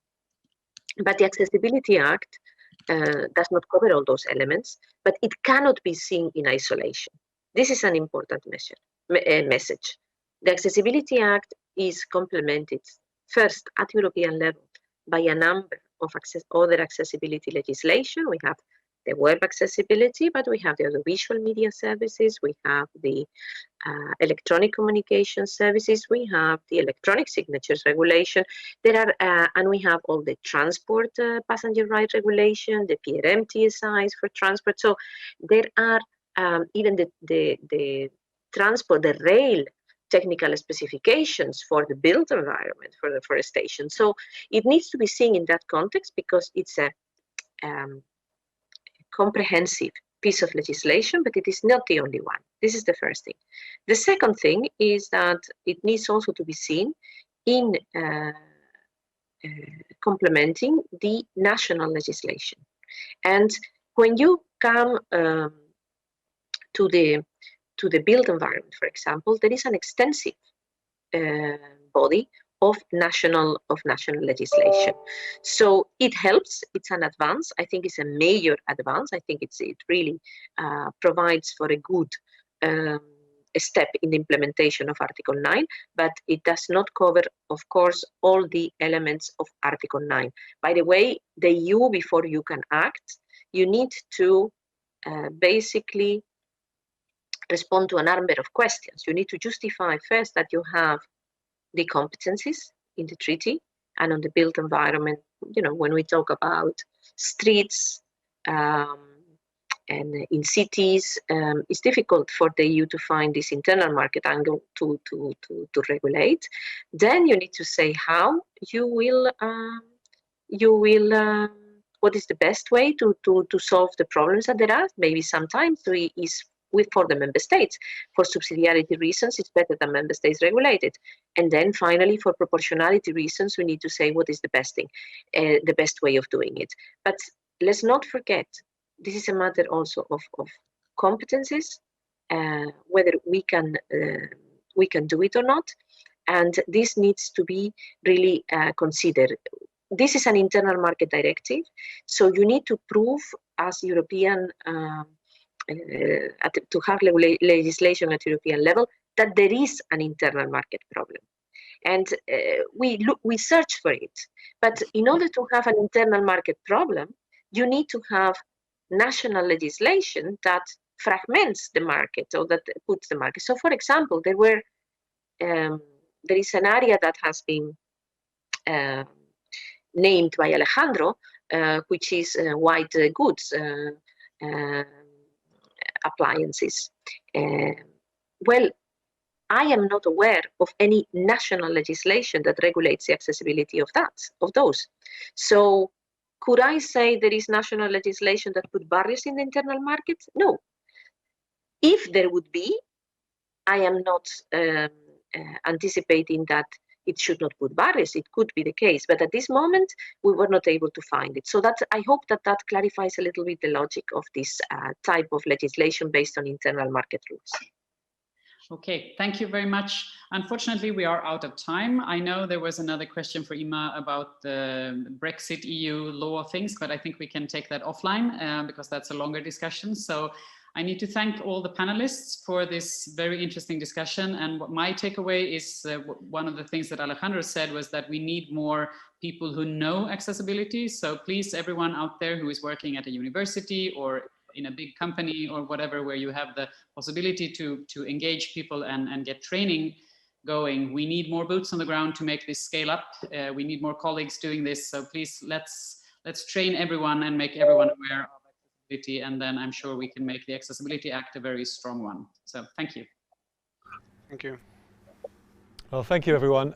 But the Accessibility Act does not cover all those elements, but it cannot be seen in isolation. This is an important message. The Accessibility Act is complemented first at European level by a number of other accessibility legislation. We have the web accessibility, but we have the audiovisual media services, we have the electronic communication services, we have the electronic signatures regulation. There are, and we have all the transport passenger right regulation, the PRM TSIs for transport. So there are even the transport, the rail technical specifications for the built environment, for the forestation. So it needs to be seen in that context because it's a comprehensive piece of legislation, but it is not the only one. This is the first thing. The second thing is that it needs also to be seen in complementing the national legislation. And when you come to the built environment, for example, there is an extensive body of national legislation. So it helps, it's an advance. I think it's a major advance. I think it really provides for a good step in the implementation of Article 9, but it does not cover, of course, all the elements of Article 9. By the way, the EU, before you can act, you need to basically respond to a number of questions. You need to justify first that you have the competencies in the treaty and on the built environment. You know, when we talk about streets and in cities, it's difficult for the EU to find this internal market angle to regulate. Then you need to say how you will what is the best way to solve the problems that there are. Maybe sometimes for the member states. For subsidiarity reasons, it's better that member states regulate it. And then finally, for proportionality reasons, we need to say what is the best thing, the best way of doing it. But let's not forget, this is a matter also of competencies, whether we can do it or not. And this needs to be really considered. This is an internal market directive, so you need to prove as European to have legislation at European level that there is an internal market problem. and we search for it. But in order to have an internal market problem, you need to have national legislation that fragments the market or that puts the market. So, for example, there is an area that has been named by Alejandro, which is white goods appliances. Well, I am not aware of any national legislation that regulates the accessibility of those. So could I say there is national legislation that put barriers in the internal market? No. If there would be, I am not anticipating that it should not put barriers. It could be the case, but at this moment, we were not able to find it. So I hope that clarifies a little bit the logic of this type of legislation based on internal market rules. Okay, thank you very much. Unfortunately, we are out of time. I know there was another question for Ima about the Brexit EU law things, but I think we can take that offline because that's a longer discussion. So I need to thank all the panelists for this very interesting discussion. And what my takeaway is one of the things that Alejandro said was that we need more people who know accessibility. So please, everyone out there who is working at a university or in a big company or whatever, where you have the possibility to engage people and get training going, we need more boots on the ground to make this scale up. We need more colleagues doing this. So please, let's train everyone and make everyone aware of accessibility, and then I'm sure we can make the Accessibility Act a very strong one. So thank you. Thank you. Well, thank you, everyone.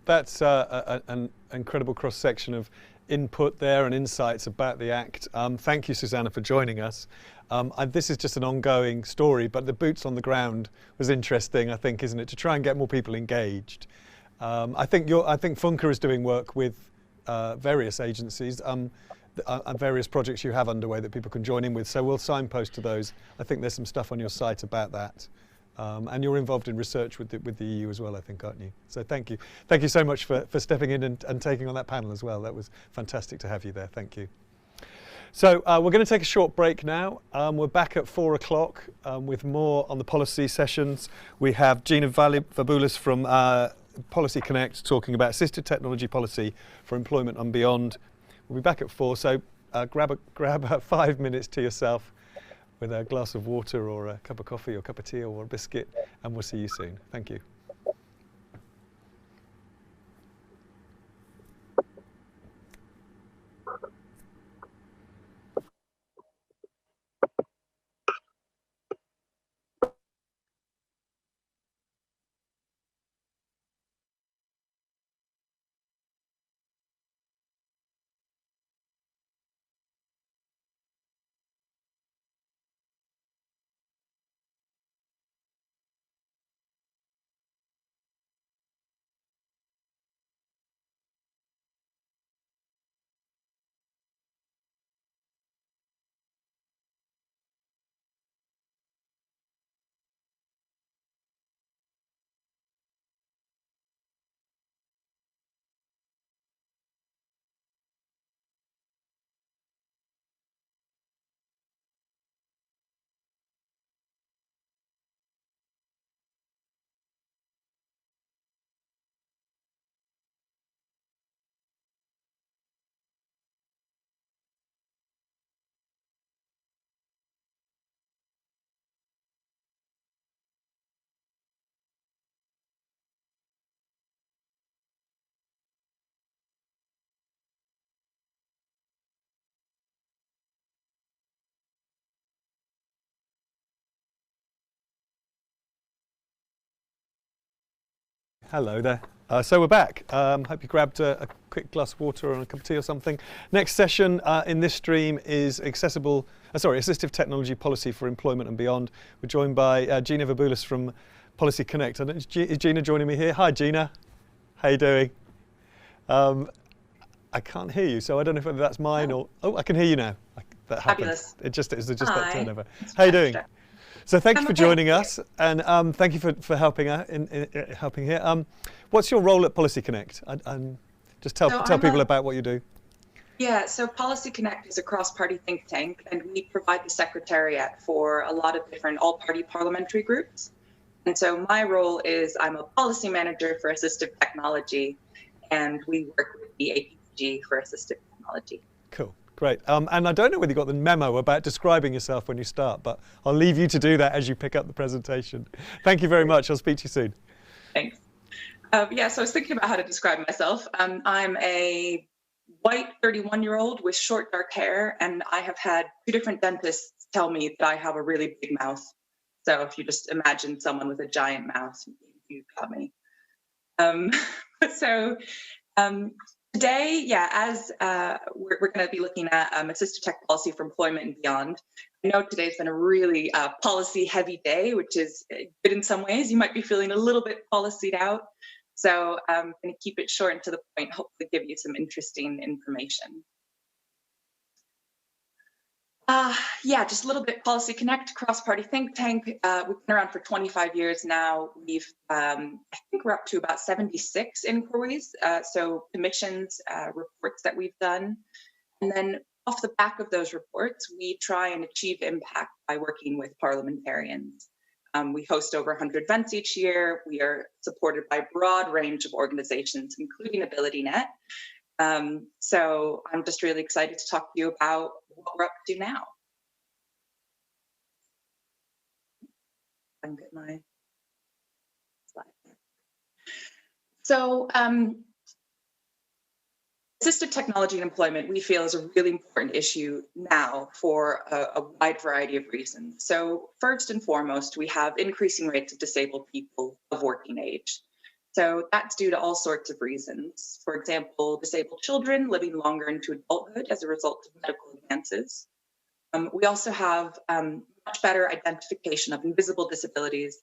That's an incredible cross-section of input there and insights about the Act. Thank you, Susanna, for joining us. This is just an ongoing story, but the boots on the ground was interesting, I think, isn't it, to try and get more people engaged. I think Funke is doing work with various agencies and various projects you have underway that people can join in with, so we'll signpost to those. I think there's some stuff on your site about that. And you're involved in research with the EU as well, I think, aren't you? So thank you. Thank you so much for stepping in and taking on that panel as well. That was fantastic to have you there. Thank you. So we're going to take a short break now. We're back at 4 o'clock with more on the policy sessions. We have Gina Vaboulis from Policy Connect talking about assistive technology policy for employment and beyond. We'll be back at 4, so grab 5 minutes to yourself with a glass of water or a cup of coffee or a cup of tea or a biscuit, and we'll see you soon. Thank you. Hello there. So we're back. Hope you grabbed a quick glass of water and a cup of tea or something. Next session in this stream is Assistive Technology Policy for Employment and Beyond. We're joined by Gina Vaboulis from Policy Connect. Is Gina joining me here? Hi, Gina. How you doing? I can't hear you, so I don't know whether that's mine or... Oh, I can hear you now. That happened. Fabulous. It's just that turnover. How you doing? So thank you for joining us, and thank you for helping out helping here. What's your role at Policy Connect? Just tell people about what you do. Yeah, so Policy Connect is a cross-party think tank, and we provide the secretariat for a lot of different all-party parliamentary groups. And so my role is I'm a policy manager for Assistive Technology, and we work with the APG for Assistive Technology. Cool, great. And I don't know whether you got the memo about describing yourself when you start, but I'll leave you to do that as you pick up the presentation. Thank you very much. I'll speak to you soon. Thanks. Yeah, so I was thinking about how to describe myself. I'm a white 31-year-old with short dark hair, and I have had 2 different dentists tell me that I have a really big mouth. So if you just imagine someone with a giant mouth, you got me. Today, yeah, as we're going to be looking at assistive tech policy for employment and beyond. I know today's been a really policy-heavy day, which is good in some ways. You might be feeling a little bit policed out. So I'm going to keep it short and to the point, hopefully give you some interesting information. Yeah, just a little bit. Policy Connect, cross-party think tank. We've been around for 25 years now. We've, I think we're up to about 76 inquiries, so commissions, reports that we've done. And then off the back of those reports, we try and achieve impact by working with parliamentarians. We host over 100 events each year. We are supported by a broad range of organizations, including AbilityNet. So I'm just really excited to talk to you about what we're up to now. I can get my slide. So assistive technology and employment, we feel, is a really important issue now for a wide variety of reasons. So first and foremost, we have increasing rates of disabled people of working age. So that's due to all sorts of reasons. For example, disabled children living longer into adulthood as a result of medical advances. We also have much better identification of invisible disabilities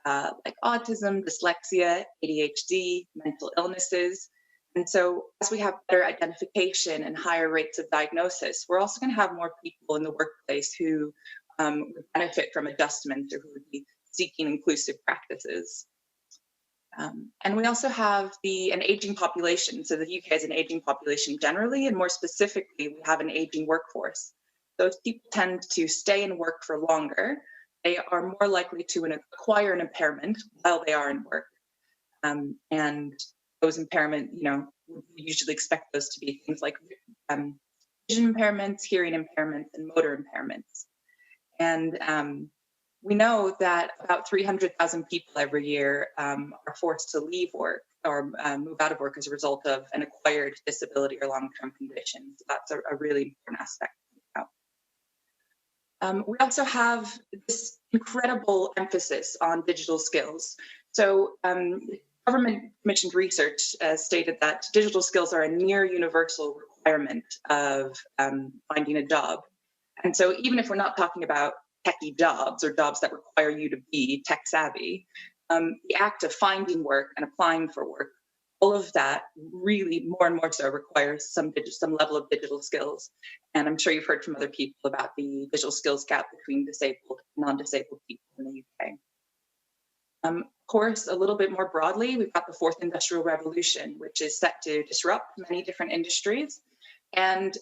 like autism, dyslexia, ADHD, mental illnesses. And so as we have better identification and higher rates of diagnosis, we're also going to have more people in the workplace who would benefit from adjustments or who would be seeking inclusive practices. And we also have an aging population. So the UK has an aging population generally, and more specifically, we have an aging workforce. Those people tend to stay in work for longer. They are more likely to acquire an impairment while they are in work. And those impairment, we usually expect those to be things like vision impairments, hearing impairments, and motor impairments. And we know that about 300,000 people every year are forced to leave work or move out of work as a result of an acquired disability or long-term condition. So that's a really important aspect. We also have this incredible emphasis on digital skills. So government commissioned research stated that digital skills are a near universal requirement of finding a job. And so even if we're not talking about techie jobs or jobs that require you to be tech savvy, the act of finding work and applying for work, all of that really more and more so requires some level of digital skills. And I'm sure you've heard from other people about the digital skills gap between disabled and non-disabled people in the UK. Of course, a little bit more broadly, we've got the fourth industrial revolution, which is set to disrupt many different industries and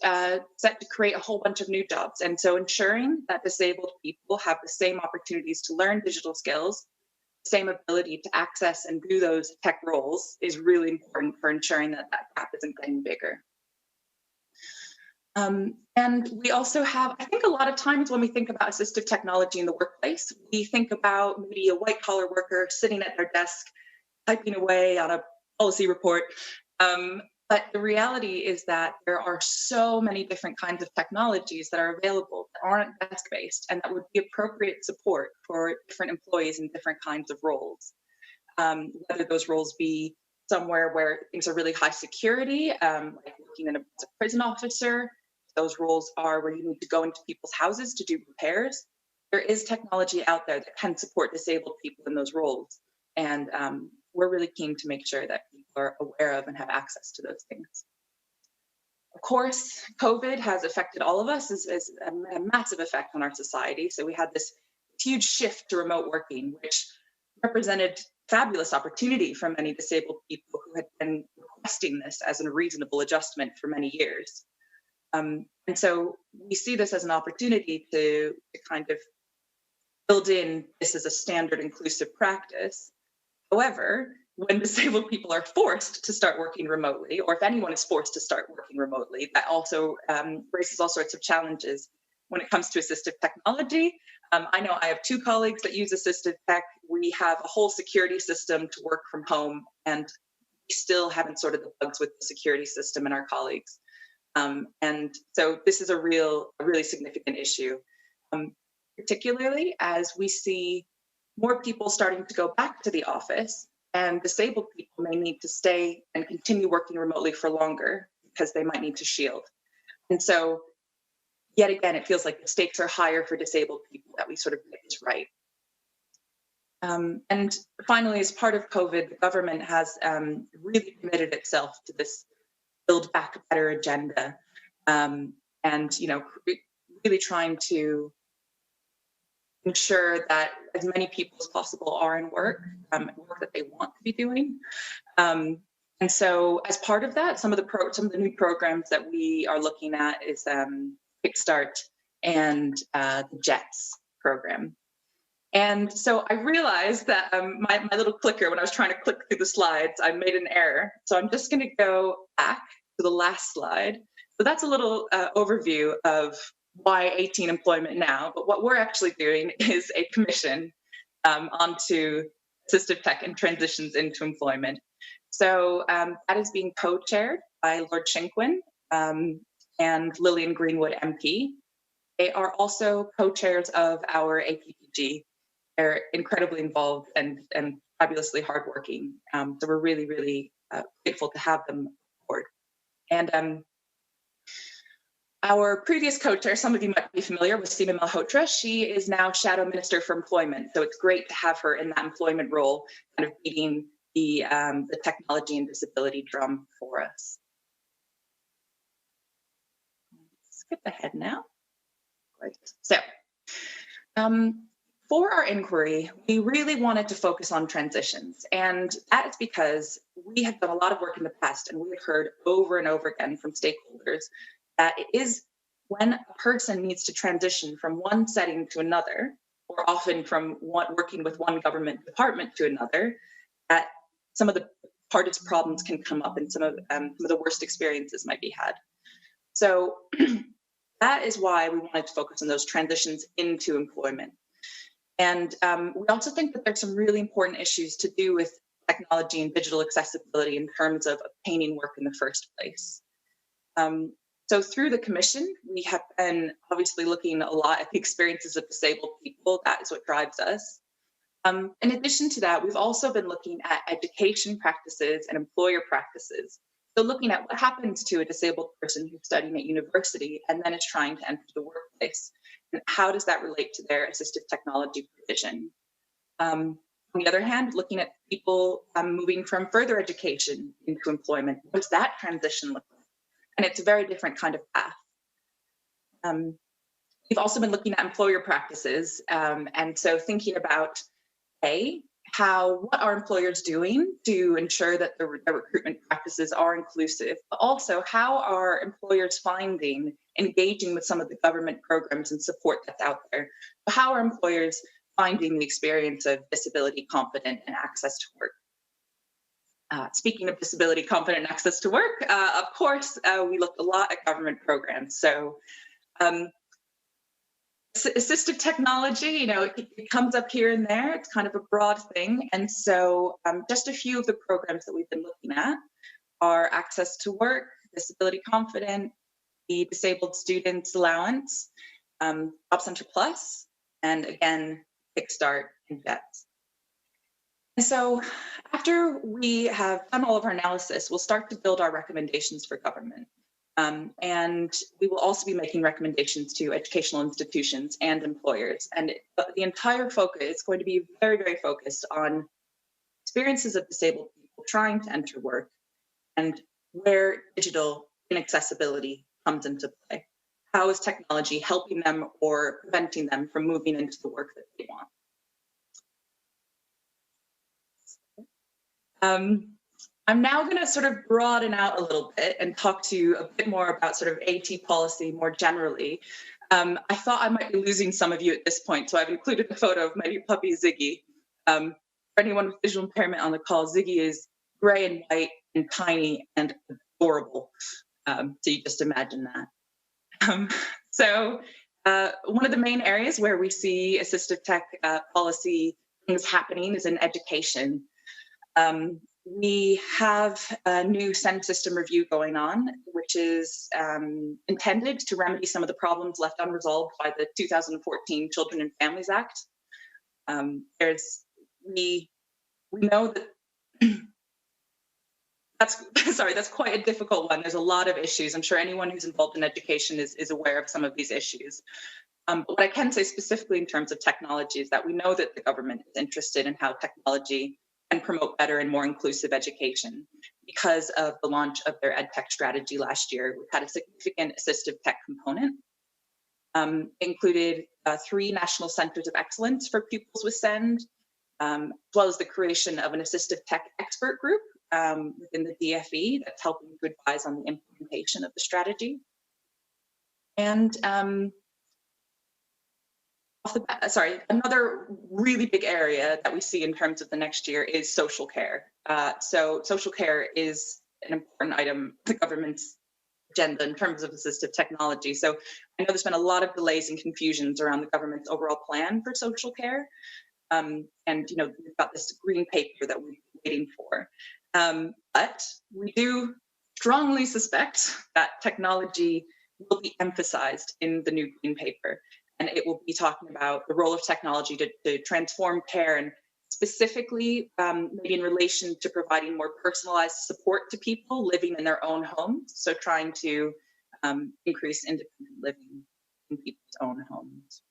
set to create a whole bunch of new jobs. And so ensuring that disabled people have the same opportunities to learn digital skills, same ability to access and do those tech roles is really important for ensuring that that gap isn't getting bigger. And we also have, I think a lot of times when we think about assistive technology in the workplace, we think about maybe a white collar worker sitting at their desk, typing away on a policy report. But the reality is that there are so many different kinds of technologies that are available that aren't desk-based and that would be appropriate support for different employees in different kinds of roles. Whether those roles be somewhere where things are really high security, like working as a prison officer, those roles are where you need to go into people's houses to do repairs. There is technology out there that can support disabled people in those roles. And we're really keen to make sure that people are aware of and have access to those things. Of course, COVID has affected all of us, as a massive effect on our society. So we had this huge shift to remote working, which represented fabulous opportunity for many disabled people who had been requesting this as a reasonable adjustment for many years. And so we see this as an opportunity to kind of build in this as a standard inclusive practice. However, when disabled people are forced to start working remotely, or if anyone is forced to start working remotely, that also raises all sorts of challenges. When it comes to assistive technology, I know I have 2 colleagues that use assistive tech. We have a whole security system to work from home, and we still haven't sorted the bugs with the security system and our colleagues. And so this is a really significant issue, particularly as we see more people starting to go back to the office, and disabled people may need to stay and continue working remotely for longer because they might need to shield. And so, yet again, it feels like the stakes are higher for disabled people that we sort of get this right. And finally, as part of COVID, the government has really committed itself to this Build Back Better agenda, and really trying to ensure that as many people as possible are in work that they want to be doing. And so, as part of that, some of the new programs that we are looking at is Kickstart and the JETS program. And so I realized that my little clicker, when I was trying to click through the slides, I made an error. So I'm just going to go back to the last slide. So that's a little overview of why 18 employment now. But what we're actually doing is a commission onto assistive tech and transitions into employment. So that is being co-chaired by Lord Shinkwin and Lillian Greenwood MP. They are also co-chairs of our APPG. They're incredibly involved and fabulously hardworking. So we're really grateful to have them on board. And our previous co-chair, some of you might be familiar with Seema Malhotra. She is now Shadow Minister for Employment. So it's great to have her in that employment role, kind of beating the technology and disability drum for us. Skip ahead now. Great. So for our inquiry, we really wanted to focus on transitions. And that is because we have done a lot of work in the past, and we've heard over and over again from stakeholders that it is when a person needs to transition from one setting to another, or often from working with one government department to another, that some of the hardest problems can come up and some of the worst experiences might be had. So that is why we wanted to focus on those transitions into employment. And we also think that there's some really important issues to do with technology and digital accessibility in terms of obtaining work in the first place. So through the commission, we have been obviously looking a lot at the experiences of disabled people. That is what drives us. In addition to that, we've also been looking at education practices and employer practices. So looking at what happens to a disabled person who's studying at university and then is trying to enter the workplace, and how does that relate to their assistive technology provision? On the other hand, looking at people moving from further education into employment, what does that transition look like? And it's a very different kind of path. We've also been looking at employer practices, and so thinking about what are employers doing to ensure that their recruitment practices are inclusive, but also how are employers finding engaging with some of the government programs and support that's out there? How are employers finding the experience of disability confident and access to work? Speaking of disability confident and access to work, of course, we looked a lot at government programs. So assistive technology, it comes up here and there. It's kind of a broad thing. And so just a few of the programs that we've been looking at are Access to Work, Disability Confident, the Disabled Students Allowance, Job Center Plus, and again, Kickstart and JETS. And so after we have done all of our analysis, we'll start to build our recommendations for government. And we will also be making recommendations to educational institutions and employers. And the entire focus is going to be very focused on experiences of disabled people trying to enter work and where digital inaccessibility comes into play. How is technology helping them or preventing them from moving into the work that they want? I'm now going to sort of broaden out a little bit and talk to you a bit more about sort of AT policy more generally. I thought I might be losing some of you at this point, so I've included a photo of my new puppy, Ziggy. For anyone with visual impairment on the call, Ziggy is gray and white and tiny and adorable. So you just imagine that. So one of the main areas where we see assistive tech policy things happening is in education. We have a new SEND system review going on, which is intended to remedy some of the problems left unresolved by the 2014 Children and Families Act. We know that that's quite a difficult one. There's a lot of issues. I'm sure anyone who's involved in education is aware of some of these issues. But what I can say specifically in terms of technology is that we know that the government is interested in how technology can promote better and more inclusive education. Because of the launch of their EdTech strategy last year, we've had a significant assistive tech component. Included 3 national centers of excellence for pupils with SEND, as well as the creation of an assistive tech expert group within the DFE that's helping to advise on the implementation of the strategy. And another really big area that we see in terms of the next year is social care. So social care is an important item in the government's agenda in terms of assistive technology. So I know there's been a lot of delays and confusions around the government's overall plan for social care. And we've got this green paper that we've been waiting for. But we do strongly suspect that technology will be emphasized in the new green paper. And it will be talking about the role of technology to transform care, and specifically maybe in relation to providing more personalized support to people living in their own homes. So trying to increase independent living in people's own homes.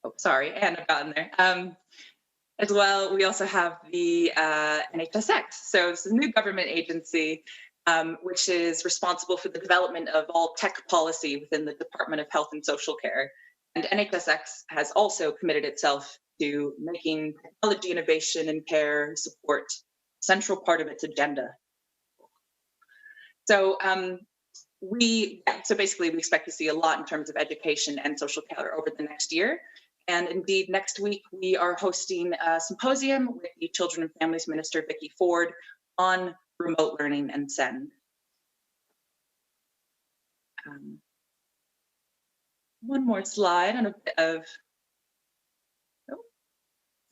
Oh, sorry, and I've gotten there. As well, we also have the NHSX. So it's a new government agency which is responsible for the development of all tech policy within the Department of Health and Social Care. And NHSX has also committed itself to making technology innovation and care support a central part of its agenda. So basically we expect to see a lot in terms of education and social care over the next year. And indeed, next week we are hosting a symposium with the Children and Families Minister, Vicky Ford, on remote learning and SEND. One more slide on a bit of, oh,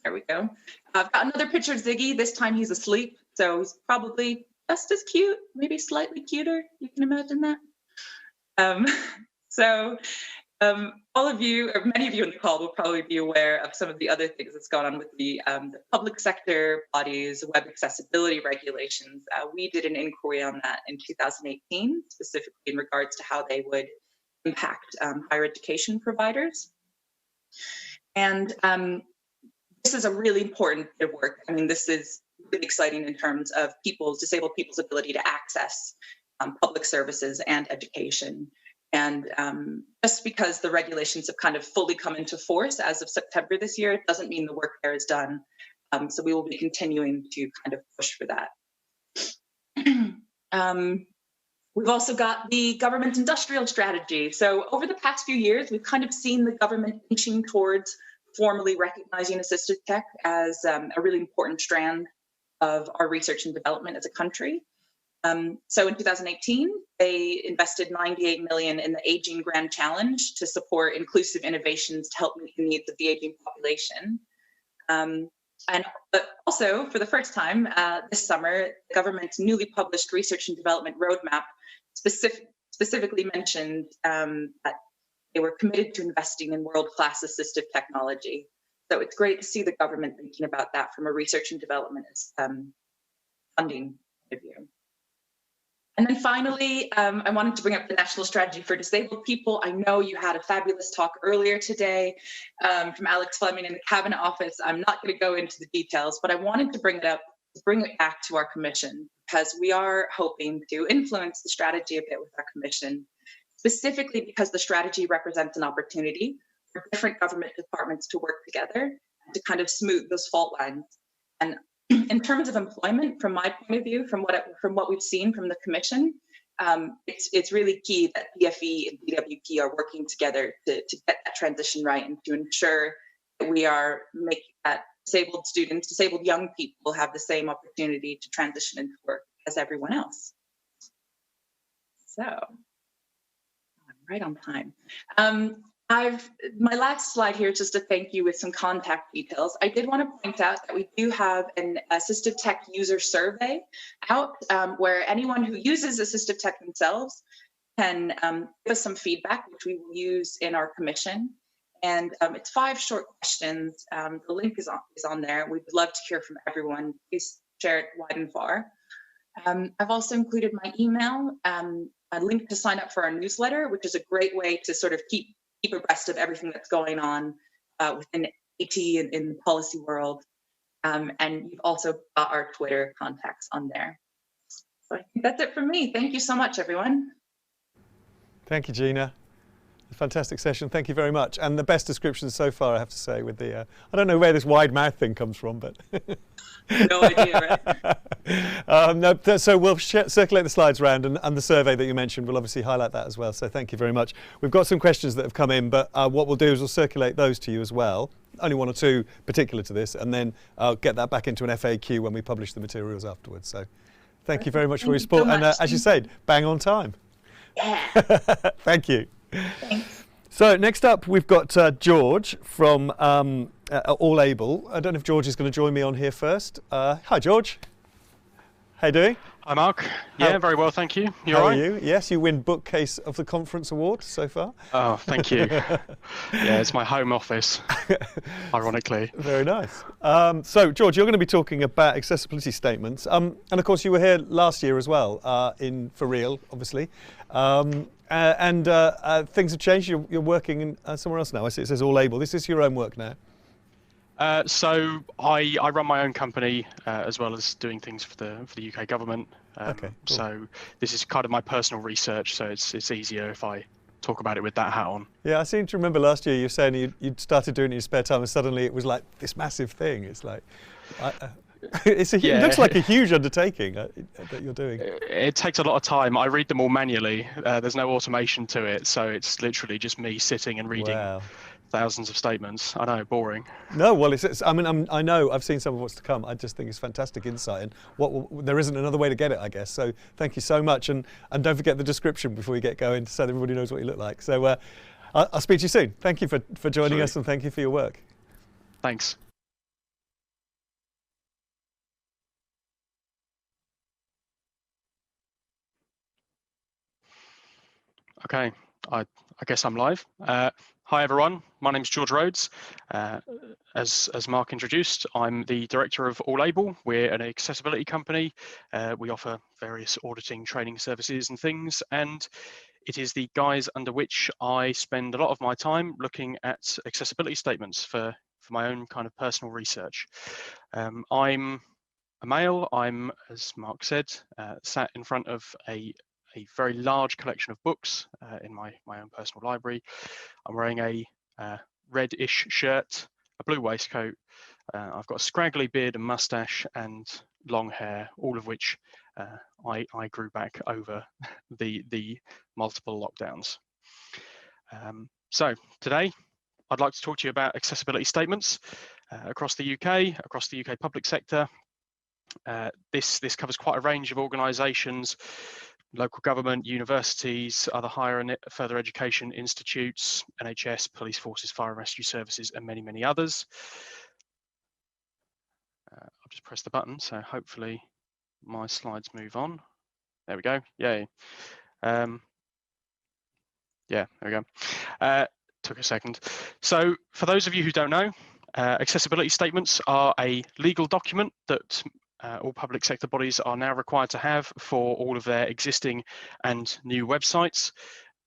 there we go. I've got another picture of Ziggy. This time he's asleep, so he's probably just as cute, maybe slightly cuter. You can imagine that. All of you, or many of you on the call, will probably be aware of some of the other things that's going on with the public sector bodies, web accessibility regulations. We did an inquiry on that in 2018, specifically in regards to how they would impact higher education providers. And this is a really important bit of work. I mean, this is really exciting in terms of disabled people's ability to access public services and education. And just because the regulations have kind of fully come into force as of September this year, it doesn't mean the work there is done. So we will be continuing to kind of push for that. We've also got the government industrial strategy. So over the past few years, we've kind of seen the government inching towards formally recognizing assistive tech as a really important strand of our research and development as a country. So in 2018, they invested $98 million in the Aging Grand Challenge to support inclusive innovations to help meet the needs of the aging population. But also, for the first time this summer, the government's newly published research and development roadmap specifically mentioned that they were committed to investing in world-class assistive technology. So it's great to see the government thinking about that from a research and development funding point of view. And then finally, I wanted to bring up the National Strategy for Disabled People. I know you had a fabulous talk earlier today from Alex Fleming in the Cabinet Office. I'm not going to go into the details, but I wanted to bring it back to our commission, because we are hoping to influence the strategy a bit with our commission, specifically because the strategy represents an opportunity for different government departments to work together to kind of smooth those fault lines. And in terms of employment, from my point of view, from what we've seen from the commission, it's really key that PFE and DWP are working together to get that transition right and to ensure that we are making that disabled students, disabled young people have the same opportunity to transition into work as everyone else. So I'm right on time. My last slide here is just to thank you with some contact details. I did want to point out that we do have an Assistive Tech user survey out where anyone who uses Assistive Tech themselves can give us some feedback, which we will use in our commission. And it's 5 short questions. The link is on there. We'd love to hear from everyone. Please share it wide and far. I've also included my email, a link to sign up for our newsletter, which is a great way to sort of keep abreast of everything that's going on within AT and in the policy world. And you've also got our Twitter contacts on there. So I think that's it from me. Thank you so much, everyone. Thank you, Gina. A fantastic session. Thank you very much. And the best description so far, I have to say, with the, I don't know where this wide mouth thing comes from, but. No idea, right? No, so we'll circulate the slides around, and the survey that you mentioned will obviously highlight that as well. So thank you very much. We've got some questions that have come in, but what we'll do is we'll circulate those to you as well. Only 1 or 2 particular to this, and then I'll get that back into an FAQ when we publish the materials afterwards. So thank you very much for your support. And as you said, bang on time. Yeah. Thank you. Thanks. So next up, we've got George from All Able. I don't know if George is going to join me on here first. Hi, George. How you doing? Hi, Mark. Yeah, very well, thank you. You How all are right? you? Yes, you win Bookcase of the Conference Award so far. Oh, thank you. Yeah, it's my home office, ironically. Very nice. So, George, you're going to be talking about accessibility statements. And of course, you were here last year as well, for real, obviously. Things have changed. You're working in somewhere else now. I see it says All Able. This is your own work now. So I run my own company as well as doing things for the UK government. Okay, cool. So this is kind of my personal research. So it's easier if I talk about it with that hat on. Yeah, I seem to remember last year you were saying you'd started doing it in your spare time, and suddenly it was like this massive thing. It's like, it looks like a huge undertaking that you're doing. It takes a lot of time. I read them all manually. There's no automation to it, so it's literally just me sitting and reading. Wow. Thousands of statements. I know, boring. No, well, I mean, I know I've seen some of what's to come. I just think it's fantastic insight, and there isn't another way to get it, I guess. So thank you so much, and don't forget the description before you get going, so that everybody knows what you look like. So I'll speak to you soon. Thank you for joining us, and thank you for your work. Thanks. Okay, I guess I'm live. Hi everyone, my name is George Rhodes. As Mark introduced, I'm the director of All Able. We're an accessibility company. We offer various auditing, training services and things, and it is the guise under which I spend a lot of my time looking at accessibility statements for my own kind of personal research. I'm a male. I'm, as Mark said, sat in front of a very large collection of books in my own personal library. I'm wearing a reddish shirt, a blue waistcoat. I've got a scraggly beard and mustache and long hair, all of which I grew back over the multiple lockdowns. So today, I'd like to talk to you about accessibility statements across the UK public sector. This covers quite a range of organisations, local government, universities, other higher and further education institutes, NHS, police forces, fire and rescue services, and many, many others. I'll just press the button, so hopefully my slides move on. There we go, yay. Yeah, there we go. Took a second. So for those of you who don't know, accessibility statements are a legal document that all public sector bodies are now required to have for all of their existing and new websites.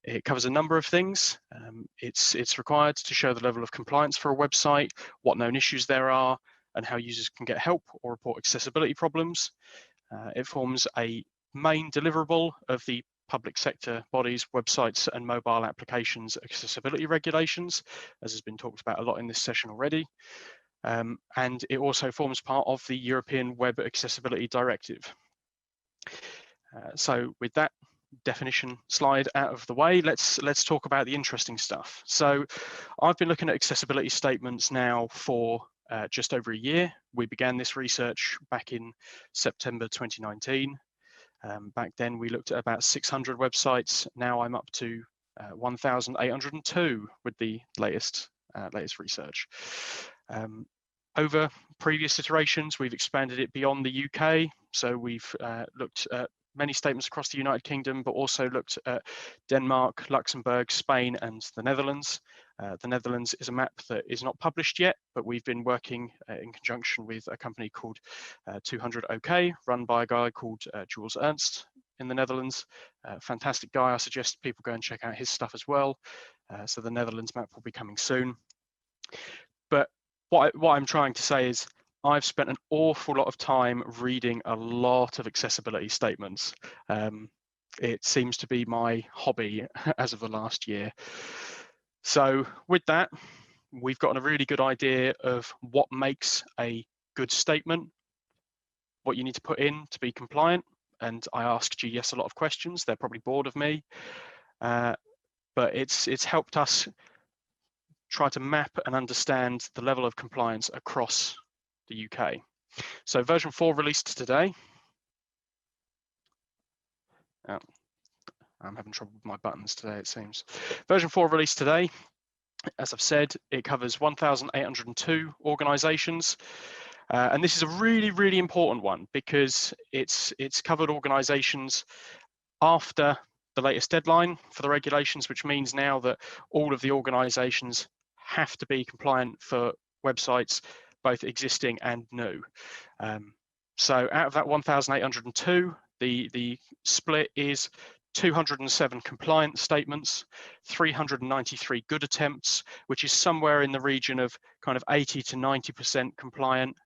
It covers a number of things. It's required to show the level of compliance for a website, what known issues there are, and how users can get help or report accessibility problems. It forms a main deliverable of the public sector bodies, websites, and mobile applications accessibility regulations, as has been talked about a lot in this session already. And it also forms part of the European Web Accessibility Directive. So with that, definition slide out of the way, let's talk about the interesting stuff. So I've been looking at accessibility statements now for just over a year. We began this research back in September 2019. Back then we looked at about 600 websites. Now I'm up to 1,802 with the latest research. Over previous iterations, we've expanded it beyond the UK. So we've looked at many statements across the United Kingdom, but also looked at Denmark, Luxembourg, Spain, and the Netherlands. The Netherlands is a map that is not published yet, but we've been working in conjunction with a company called 200 OK, run by a guy called Jules Ernst in the Netherlands. Fantastic guy. I suggest people go and check out his stuff as well. So the Netherlands map will be coming soon. But what I'm trying to say is I've spent an awful lot of time reading a lot of accessibility statements. It seems to be my hobby as of the last year. So with that, we've gotten a really good idea of what makes a good statement, what you need to put in to be compliant. And I asked GES a lot of questions. They're probably bored of me, but it's helped us try to map and understand the level of compliance across the UK. So version 4 released today. Oh, I'm having trouble with my buttons today, it seems. Version 4 released today. As I've said, it covers 1,802 organisations. And this is a really, really important one because it's covered organisations after the latest deadline for the regulations, which means now that all of the organisations have to be compliant for websites, both existing and new. So out of that 1,802, the split is 207 compliant statements, 393 good attempts, which is somewhere in the region of kind of 80 to 90% compliant,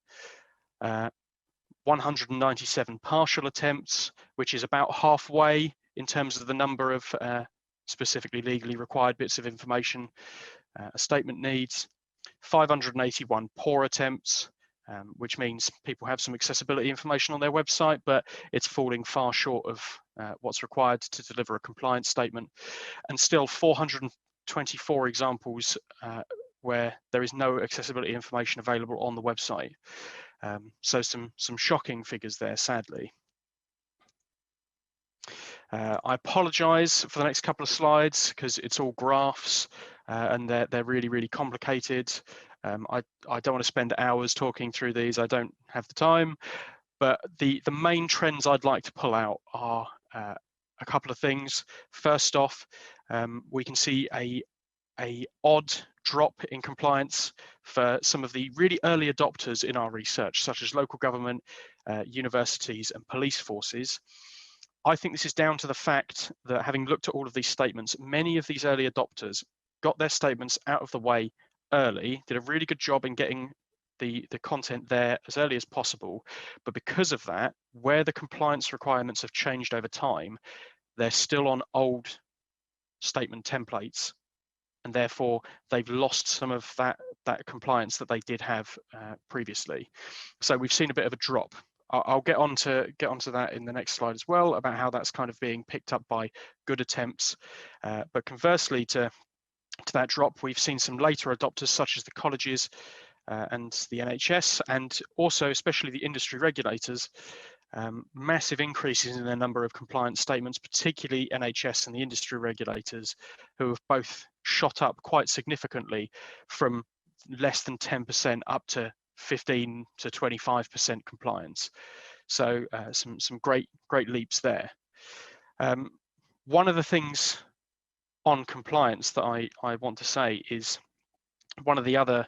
197 partial attempts, which is about halfway in terms of the number of specifically legally required bits of information a statement needs, 581 poor attempts, which means people have some accessibility information on their website, but it's falling far short of what's required to deliver a compliance statement, and still 424 examples where there is no accessibility information available on the website. So some shocking figures there, sadly. I apologize for the next couple of slides because it's all graphs and they're really, really complicated. I don't want to spend hours talking through these. I don't have the time, but the main trends I'd like to pull out are a couple of things. First off, we can see a odd drop in compliance for some of the really early adopters in our research, such as local government, universities, and police forces. I think this is down to the fact that, having looked at all of these statements, many of these early adopters got their statements out of the way early, did a really good job in getting the content there as early as possible. But because of that, where the compliance requirements have changed over time, they're still on old statement templates, and therefore they've lost some of that compliance that they did have previously. So we've seen a bit of a drop. I'll get onto that in the next slide as well, about how that's kind of being picked up by good attempts. But conversely to that drop, we've seen some later adopters such as the colleges and the NHS, and also especially the industry regulators, massive increases in their number of compliance statements, particularly NHS and the industry regulators, who have both shot up quite significantly from less than 10% up to 15 to 25% compliance. So some great leaps there. One of the things on compliance that I want to say is one of the other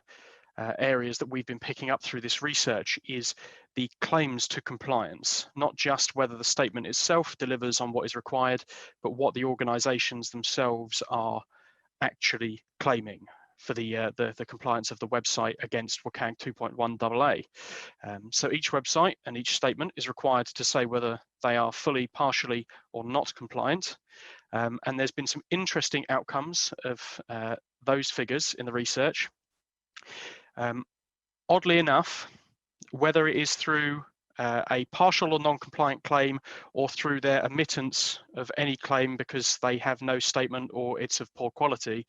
areas that we've been picking up through this research is the claims to compliance, not just whether the statement itself delivers on what is required, but what the organizations themselves are actually claiming for the compliance of the website against WCAG 2.1 AA. So each website and each statement is required to say whether they are fully, partially, or not compliant. And there's been some interesting outcomes of those figures in the research. Oddly enough, whether it is through a partial or non-compliant claim, or through their omittance of any claim because they have no statement or it's of poor quality,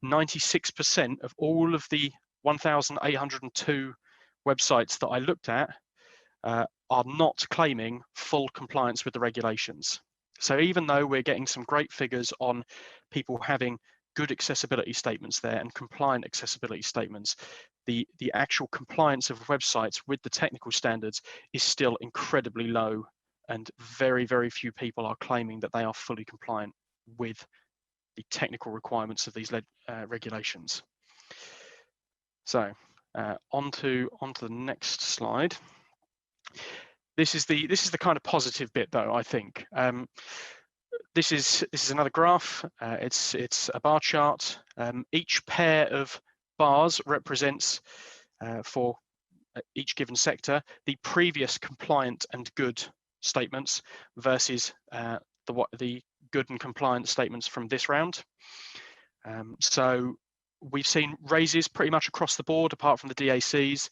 96% of all of the 1,802 websites that I looked at are not claiming full compliance with the regulations. So even though we're getting some great figures on people having good accessibility statements there and compliant accessibility statements, the actual compliance of websites with the technical standards is still incredibly low, and very, very few people are claiming that they are fully compliant with the technical requirements of these regulations. So on to the next slide. This is the kind of positive bit, though, I think. This is another graph. It's a bar chart. Each pair of bars represents, for each given sector, the previous compliant and good statements versus the good and compliant statements from this round. So we've seen raises pretty much across the board, apart from the DACs.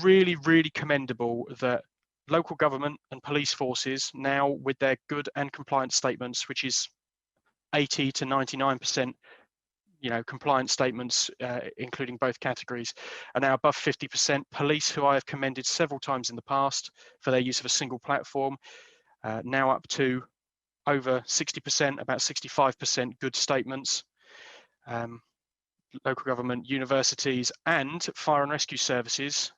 Really, really commendable that local government and police forces now, with their good and compliant statements, which is 80 to 99%, compliant statements, including both categories, are now above 50%. Police, who I have commended several times in the past for their use of a single platform, now up to over 60%, about 65% good statements. Local government, universities, and fire and rescue services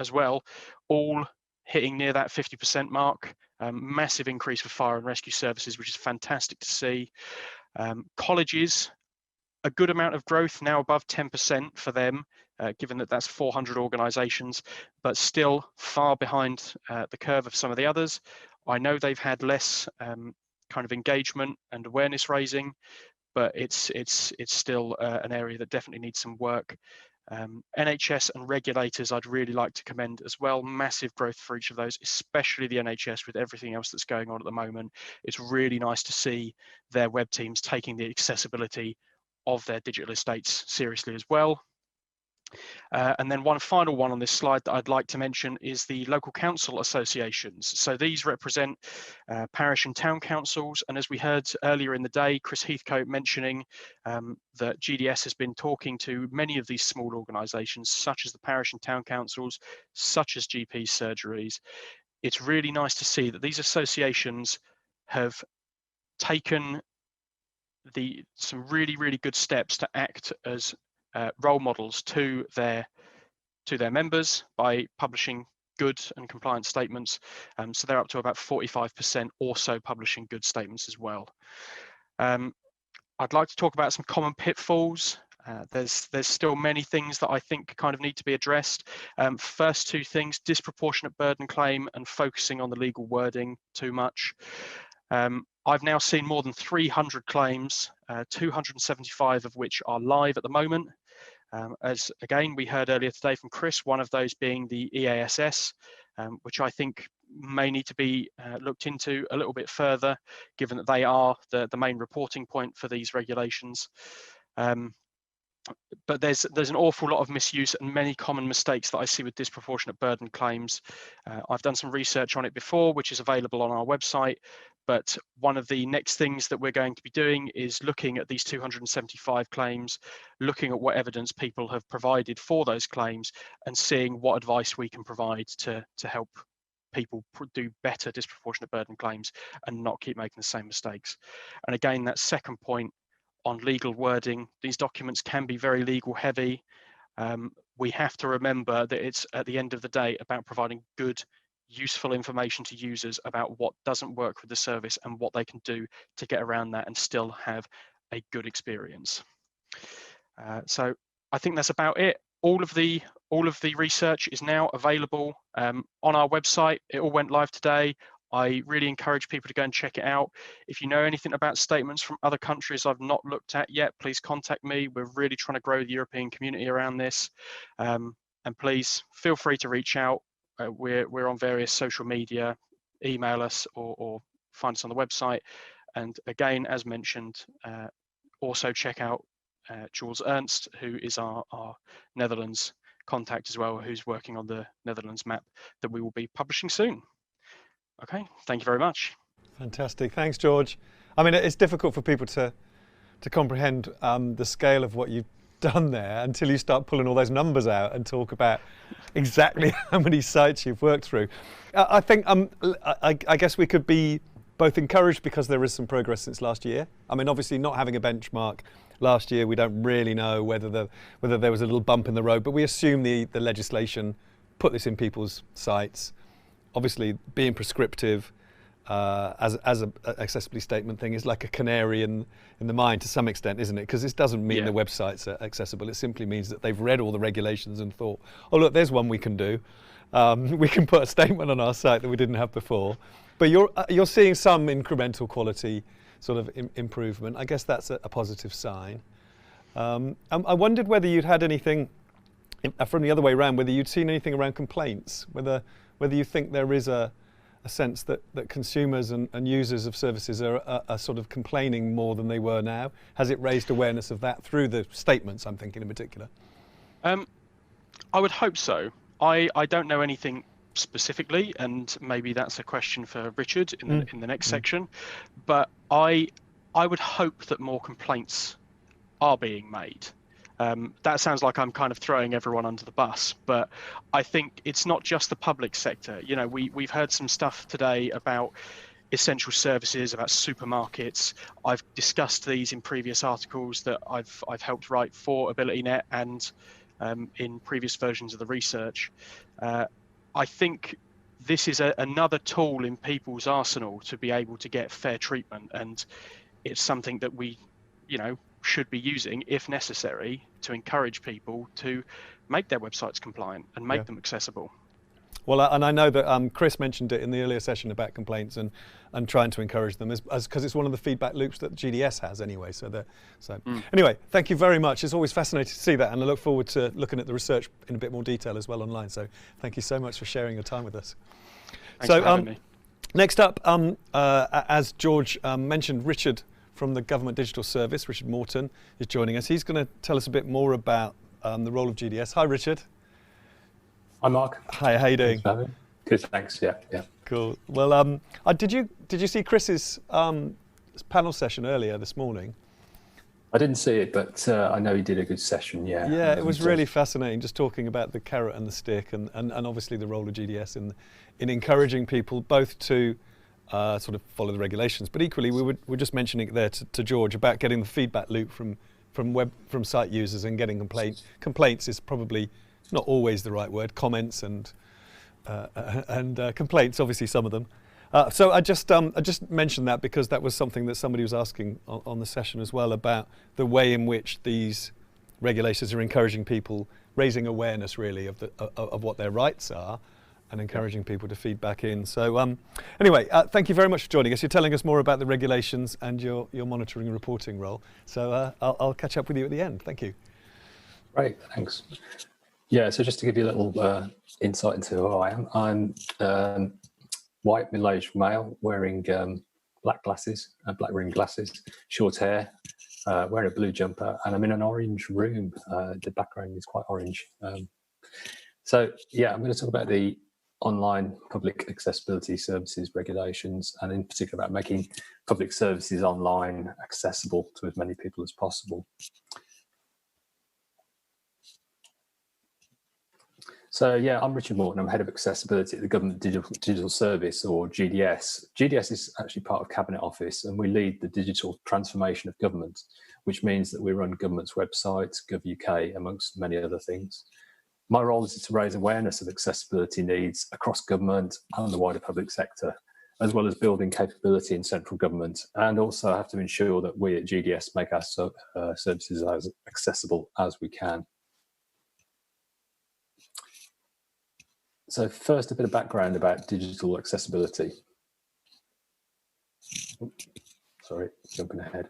as well, all hitting near that 50% mark. Massive increase for fire and rescue services, which is fantastic to see. Colleges, a good amount of growth, now above 10% for them, given that that's 400 organisations, but still far behind the curve of some of the others. I know they've had less kind of engagement and awareness raising, but it's still an area that definitely needs some work. NHS and regulators, I'd really like to commend as well. Massive growth for each of those, especially the NHS with everything else that's going on at the moment. It's really nice to see their web teams taking the accessibility of their digital estates seriously as well. And then one final one on this slide that I'd like to mention is the local council associations. So these represent parish and town councils. And as we heard earlier in the day, Chris Heathcote mentioning that GDS has been talking to many of these small organisations, such as the parish and town councils, such as GP surgeries. It's really nice to see that these associations have taken some really, really good steps to act as role models to their members by publishing good and compliant statements. So they're up to about 45% also publishing good statements as well. I'd like to talk about some common pitfalls. There's still many things that I think kind of need to be addressed. First two things: disproportionate burden claim and focusing on the legal wording too much. I've now seen more than 300 claims, 275 of which are live at the moment. As again, we heard earlier today from Chris, one of those being the EASS, which I think may need to be looked into a little bit further, given that they are the main reporting point for these regulations. But there's an awful lot of misuse and many common mistakes that I see with disproportionate burden claims. I've done some research on it before, which is available on our website. But one of the next things that we're going to be doing is looking at these 275 claims, looking at what evidence people have provided for those claims, and seeing what advice we can provide to help people do better disproportionate burden claims and not keep making the same mistakes. And again, that second point on legal wording, these documents can be very legal heavy. We have to remember that it's, at the end of the day, about providing good, useful information to users about what doesn't work with the service and what they can do to get around that and still have a good experience. So I think that's about it. All of the research is now available on our website. It all went live today. I really encourage people to go and check it out. If you know anything about statements from other countries I've not looked at yet, please contact me. We're really trying to grow the European community around this. And please feel free to reach out. We're on various social media, email us or find us on the website. And again, as mentioned, also check out Jules Ernst, who is our Netherlands contact as well, who's working on the Netherlands map that we will be publishing soon. Okay, thank you very much. Fantastic, thanks, George. I mean, it's difficult for people to comprehend the scale of what you've done there until you start pulling all those numbers out and talk about exactly how many sites you've worked through. I think I guess we could be both encouraged because there is some progress since last year. I mean, obviously not having a benchmark last year, we don't really know whether there was a little bump in the road, but we assume the legislation put this in people's sites. Obviously, being prescriptive as an accessibility statement thing is like a canary in the mine to some extent, isn't it? Because this doesn't mean the websites are accessible. It simply means that they've read all the regulations and thought, oh look, there's one we can do. We can put a statement on our site that we didn't have before. But you're seeing some incremental quality sort of improvement. I guess that's a positive sign. I wondered whether you'd had anything from the other way around, whether you'd seen anything around complaints, whether you think there is a sense that consumers and users of services are sort of complaining more than they were now. Has it raised awareness of that through the statements, I'm thinking in particular? I would hope so. I don't know anything specifically, and maybe that's a question for Richard in the next section, but I would hope that more complaints are being made. That sounds like I'm kind of throwing everyone under the bus, but I think it's not just the public sector. You know, we've heard some stuff today about essential services, about supermarkets. I've discussed these in previous articles that I've helped write for AbilityNet and in previous versions of the research. I think this is another tool in people's arsenal to be able to get fair treatment, and it's something that we, should be using if necessary to encourage people to make their websites compliant and make them accessible. Well, and I know that Chris mentioned it in the earlier session about complaints and trying to encourage them, because it's one of the feedback loops that GDS has anyway. Anyway, thank you very much. It's always fascinating to see that, and I look forward to looking at the research in a bit more detail as well online. So thank you so much for sharing your time with us. Thanks for having me. Next up, as George mentioned, Richard from the Government Digital Service, Richard Morton, is joining us. He's going to tell us a bit more about the role of GDS. Hi, Richard. Hi, Mark. Hi, how you doing? Good, thanks. Yeah. Cool. Well, did you see Chris's panel session earlier this morning? I didn't see it, but I know he did a good session. Yeah. Yeah, it was really fascinating, just talking about the carrot and the stick, and obviously the role of GDS in encouraging people both to sort of follow the regulations, but equally we're just mentioning it there to George about getting the feedback loop from site users and getting complaints is probably not always the right word. Comments and complaints, obviously some of them. So I just mentioned that because that was something that somebody was asking on the session as well, about the way in which these regulations are encouraging people, raising awareness really of what their rights are, and encouraging people to feed back in. So anyway, thank you very much for joining us. You're telling us more about the regulations and your monitoring and reporting role. So I'll catch up with you at the end. Thank you. Great, thanks. Yeah, so just to give you a little insight into who I am, I'm white middle-aged male wearing black glasses, black rimmed glasses, short hair, wearing a blue jumper, and I'm in an orange room. The background is quite orange. So yeah, I'm going to talk about the online public accessibility services regulations, and in particular about making public services online accessible to as many people as possible. So yeah, I'm Richard Morton. I'm Head of Accessibility at the Government Digital Service, or GDS. GDS is actually part of Cabinet Office, and we lead the digital transformation of government, which means that we run government's websites, GovUK, amongst many other things. My role is to raise awareness of accessibility needs across government and the wider public sector, as well as building capability in central government, and also have to ensure that we at GDS make our services as accessible as we can. So first, a bit of background about digital accessibility. Sorry, jumping ahead.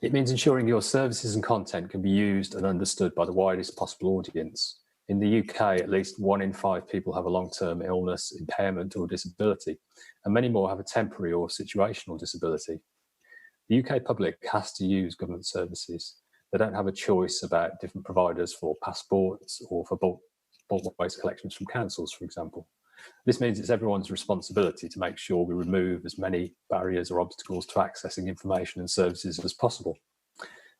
It means ensuring your services and content can be used and understood by the widest possible audience. In the UK, at least 1 in 5 people have a long-term illness, impairment or disability, and many more have a temporary or situational disability. The UK public has to use government services. They don't have a choice about different providers for passports or for bulk bulk waste collections from councils, for example. This means it's everyone's responsibility to make sure we remove as many barriers or obstacles to accessing information and services as possible.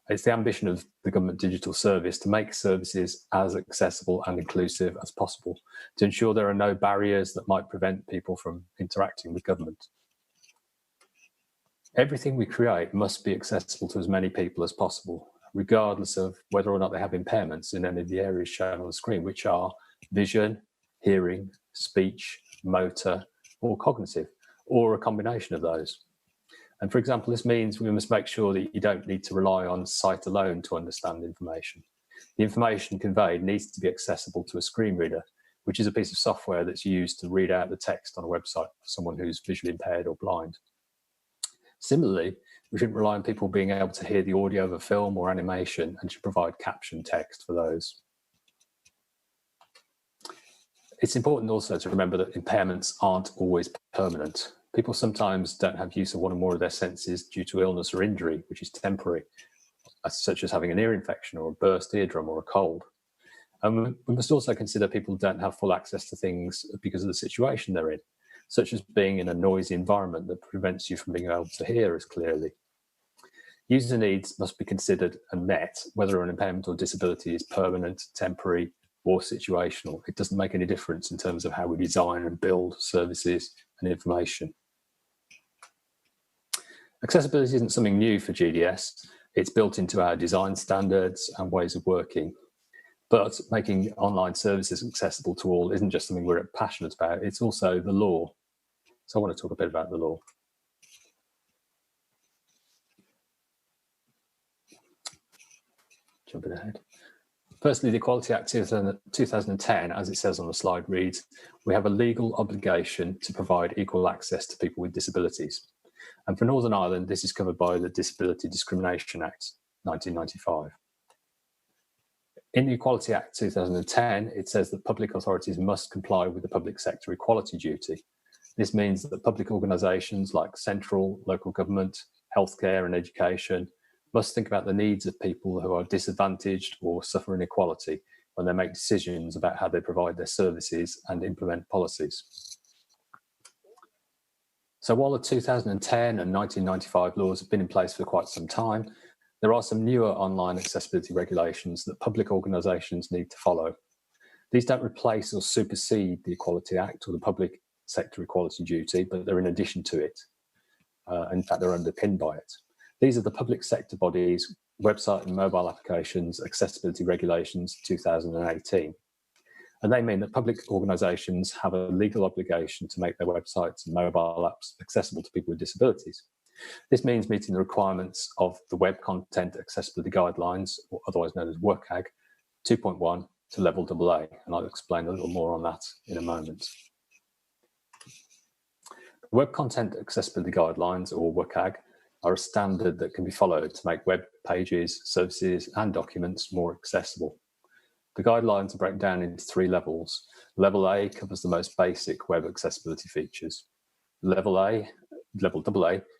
It's the ambition of the Government Digital Service to make services as accessible and inclusive as possible, to ensure there are no barriers that might prevent people from interacting with government. Everything we create must be accessible to as many people as possible, regardless of whether or not they have impairments in any of the areas shown on the screen, which are vision, hearing, speech, motor, or cognitive, or a combination of those. And for example, this means we must make sure that you don't need to rely on sight alone to understand information. The information conveyed needs to be accessible to a screen reader, which is a piece of software that's used to read out the text on a website for someone who's visually impaired or blind. Similarly, we shouldn't rely on people being able to hear the audio of a film or animation and should provide caption text for those. It's important also to remember that impairments aren't always permanent. People sometimes don't have use of one or more of their senses due to illness or injury, which is temporary, such as having an ear infection or a burst eardrum or a cold. And we must also consider people who don't have full access to things because of the situation they're in, such as being in a noisy environment that prevents you from being able to hear as clearly. User needs must be considered and met, whether an impairment or disability is permanent, temporary, or situational. It doesn't make any difference in terms of how we design and build services and information. Accessibility isn't something new for GDS. It's built into our design standards and ways of working. But making online services accessible to all isn't just something we're passionate about, it's also the law. So I want to talk a bit about the law. Jumping ahead. Firstly, the Equality Act 2010, as it says on the slide, reads, we have a legal obligation to provide equal access to people with disabilities. And for Northern Ireland, this is covered by the Disability Discrimination Act 1995. In the Equality Act 2010, it says that public authorities must comply with the public sector equality duty. This means that public organisations like central, local government, healthcare and education must think about the needs of people who are disadvantaged or suffer inequality when they make decisions about how they provide their services and implement policies. So while the 2010 and 1995 laws have been in place for quite some time, there are some newer online accessibility regulations that public organisations need to follow. These don't replace or supersede the Equality Act or the public sector equality duty, but they're in addition to it. In fact, they're underpinned by it. These are the public sector bodies, website and mobile applications, accessibility regulations 2018. And they mean that public organisations have a legal obligation to make their websites and mobile apps accessible to people with disabilities. This means meeting the requirements of the Web Content Accessibility Guidelines, or otherwise known as WCAG 2.1 to level AA, and I'll explain a little more on that in a moment. The Web Content Accessibility Guidelines, or WCAG, are a standard that can be followed to make web pages, services, and documents more accessible. The guidelines are broken down into 3 levels. Level A covers the most basic web accessibility features. Level AA,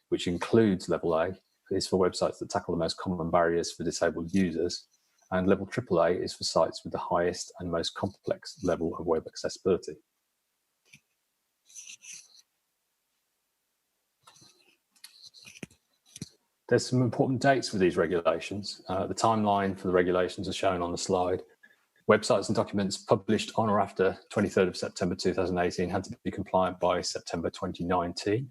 which includes Level A, is for websites that tackle the most common barriers for disabled users. And Level AAA is for sites with the highest and most complex level of web accessibility. There's some important dates for these regulations. The timeline for the regulations are shown on the slide. Websites and documents published on or after 23rd of September 2018 had to be compliant by September 2019.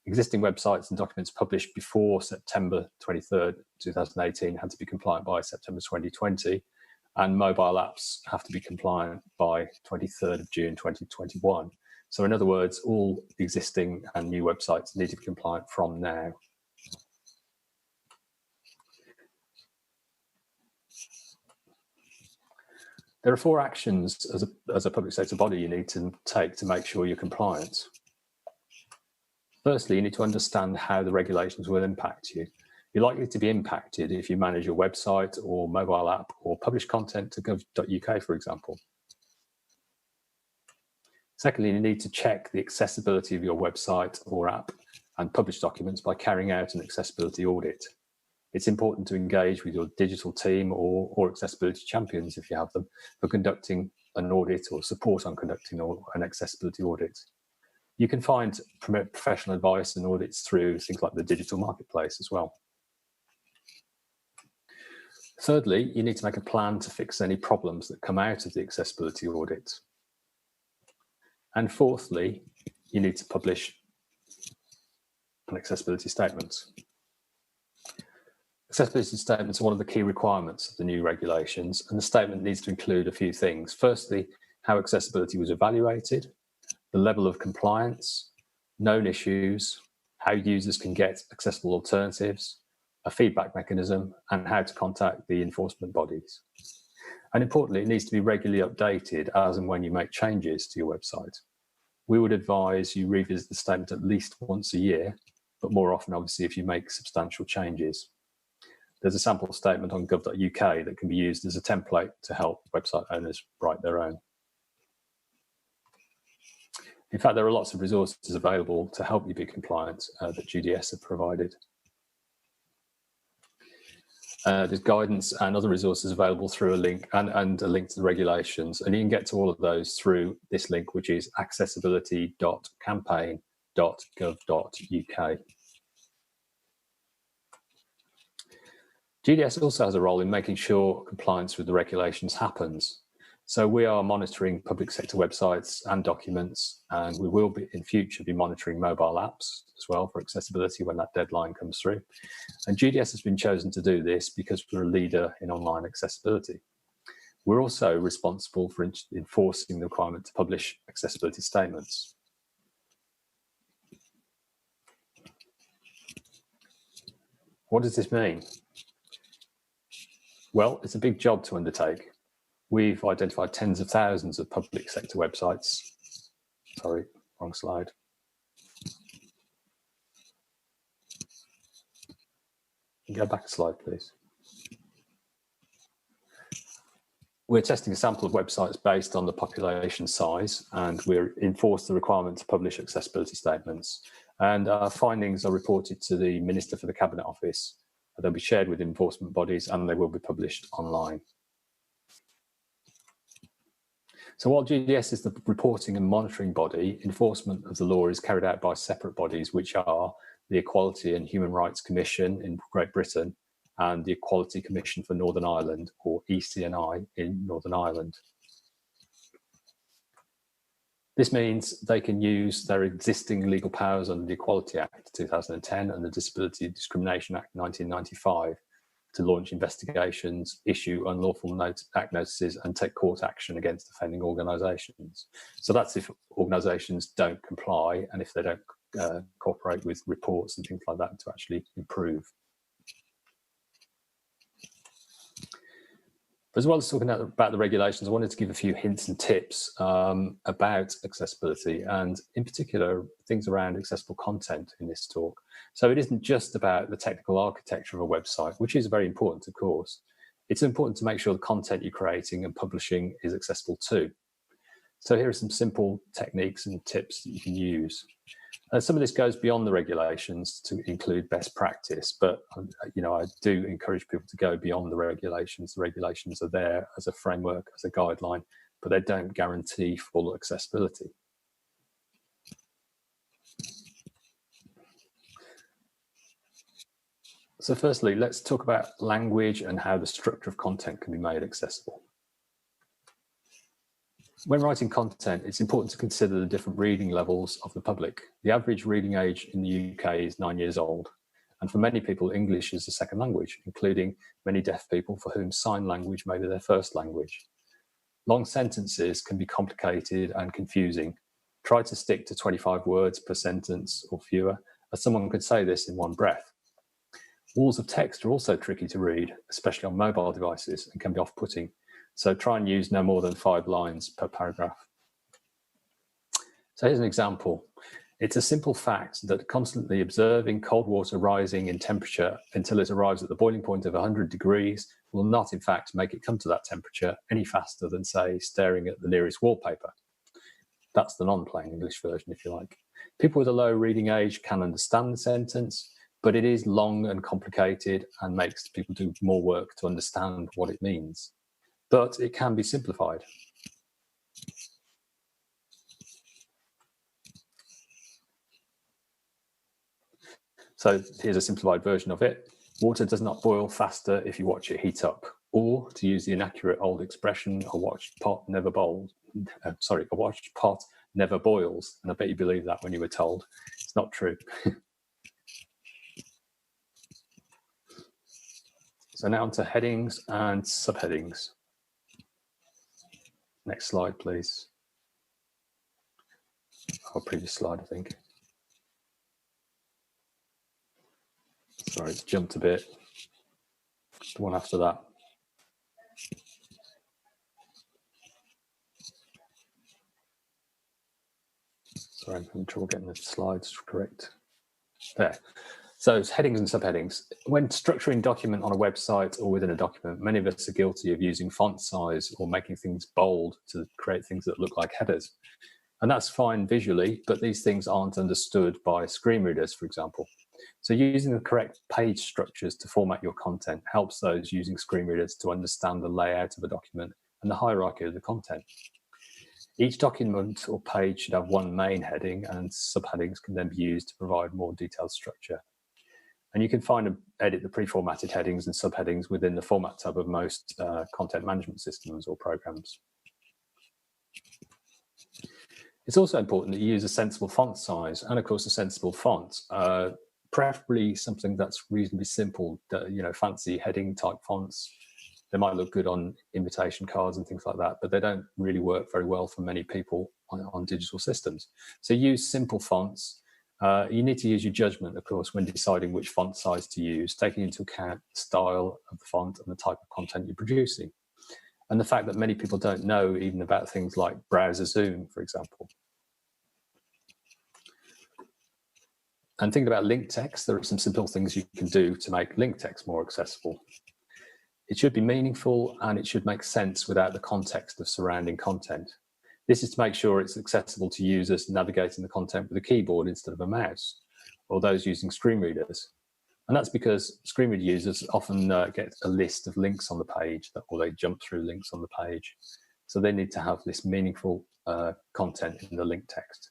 Existing websites and documents published before September 23rd, 2018 had to be compliant by September 2020, and mobile apps have to be compliant by 23rd of June 2021. So in other words, all existing and new websites need to be compliant from now. There are 4 actions as a public sector body you need to take to make sure you're compliant. Firstly, you need to understand how the regulations will impact you. You're likely to be impacted if you manage your website or mobile app or publish content to gov.uk, for example. Secondly, you need to check the accessibility of your website or app and publish documents by carrying out an accessibility audit. It's important to engage with your digital team or accessibility champions, if you have them, for conducting an audit or support on conducting an accessibility audit. You can find professional advice and audits through things like the digital marketplace as well. Thirdly, you need to make a plan to fix any problems that come out of the accessibility audit. And fourthly, you need to publish an accessibility statement. Accessibility statements are one of the key requirements of the new regulations, and the statement needs to include a few things. Firstly, how accessibility was evaluated, the level of compliance, known issues, how users can get accessible alternatives, a feedback mechanism, and how to contact the enforcement bodies. And importantly, it needs to be regularly updated as and when you make changes to your website. We would advise you revisit the statement at least once a year, but more often, obviously, if you make substantial changes. There's a sample statement on gov.uk that can be used as a template to help website owners write their own. In fact, there are lots of resources available to help you be compliant that GDS have provided. There's guidance and other resources available through a link and a link to the regulations. And you can get to all of those through this link, which is accessibility.campaign.gov.uk. GDS also has a role in making sure compliance with the regulations happens. So we are monitoring public sector websites and documents, and we will be in future be monitoring mobile apps as well for accessibility when that deadline comes through. And GDS has been chosen to do this because we're a leader in online accessibility. We're also responsible for enforcing the requirement to publish accessibility statements. What does this mean? Well, it's a big job to undertake. We've identified tens of thousands of public sector websites. Sorry, wrong slide. Go back a slide, please. We're testing a sample of websites based on the population size, and we're enforced the requirement to publish accessibility statements. And our findings are reported to the Minister for the Cabinet Office. They'll be shared with enforcement bodies and they will be published online. So while GDS is the reporting and monitoring body, enforcement of the law is carried out by separate bodies, which are the Equality and Human Rights Commission in Great Britain and the Equality Commission for Northern Ireland, or ECNI in Northern Ireland. This means they can use their existing legal powers under the Equality Act 2010 and the Disability Discrimination Act 1995 to launch investigations, issue unlawful act notices, and take court action against offending organisations. So that's if organisations don't comply and if they don't cooperate with reports and things like that to actually improve. As well as talking about the regulations, I wanted to give a few hints and tips about accessibility and in particular things around accessible content in this talk. So it isn't just about the technical architecture of a website, which is very important, of course. It's important to make sure the content you're creating and publishing is accessible too. So here are some simple techniques and tips that you can use. Some of this goes beyond the regulations to include best practice, but I do encourage people to go beyond the regulations. The regulations are there as a framework, as a guideline, but they don't guarantee full accessibility. So firstly, let's talk about language and how the structure of content can be made accessible. When writing content, it's important to consider the different reading levels of the public. The average reading age in the UK is 9 years old. And for many people, English is a second language, including many deaf people for whom sign language may be their first language. Long sentences can be complicated and confusing. Try to stick to 25 words per sentence or fewer, as someone could say this in one breath. Walls of text are also tricky to read, especially on mobile devices, and can be off-putting. So try and use no more than 5 lines per paragraph. So here's an example. It's a simple fact that constantly observing cold water rising in temperature until it arrives at the boiling point of 100 degrees will not, in fact, make it come to that temperature any faster than, say, staring at the nearest wallpaper. That's the non-plain English version, if you like. People with a low reading age can understand the sentence, but it is long and complicated and makes people do more work to understand what it means. But it can be simplified. So here's a simplified version of it. Water does not boil faster if you watch it heat up. Or, to use the inaccurate old expression, a watched pot never boils. A watched pot never boils. And I bet you believe that when you were told. It's not true. So now onto headings and subheadings. Next slide, please. Our previous slide, I think. Sorry, it's jumped a bit. The one after that. Sorry, I'm having trouble getting the slides correct. There. So it's headings and subheadings. When structuring document on a website or within a document, many of us are guilty of using font size or making things bold to create things that look like headers. And that's fine visually, but these things aren't understood by screen readers, for example. So using the correct page structures to format your content helps those using screen readers to understand the layout of a document and the hierarchy of the content. Each document or page should have one main heading, and subheadings can then be used to provide more detailed structure. And you can find and edit the pre-formatted headings and subheadings within the Format tab of most content management systems or programs. It's also important that you use a sensible font size and, of course, a sensible font, preferably something that's reasonably simple. Fancy heading type fonts, they might look good on invitation cards and things like that, but they don't really work very well for many people on digital systems. So use simple fonts. You need to use your judgment, of course, when deciding which font size to use, taking into account the style of the font and the type of content you're producing. And the fact that many people don't know even about things like browser zoom, for example. And thinking about link text, there are some simple things you can do to make link text more accessible. It should be meaningful and it should make sense without the context of surrounding content. This is to make sure it's accessible to users navigating the content with a keyboard instead of a mouse, or those using screen readers. And that's because screen reader users often get a list of links on the page, or they jump through links on the page. So they need to have this meaningful content in the link text.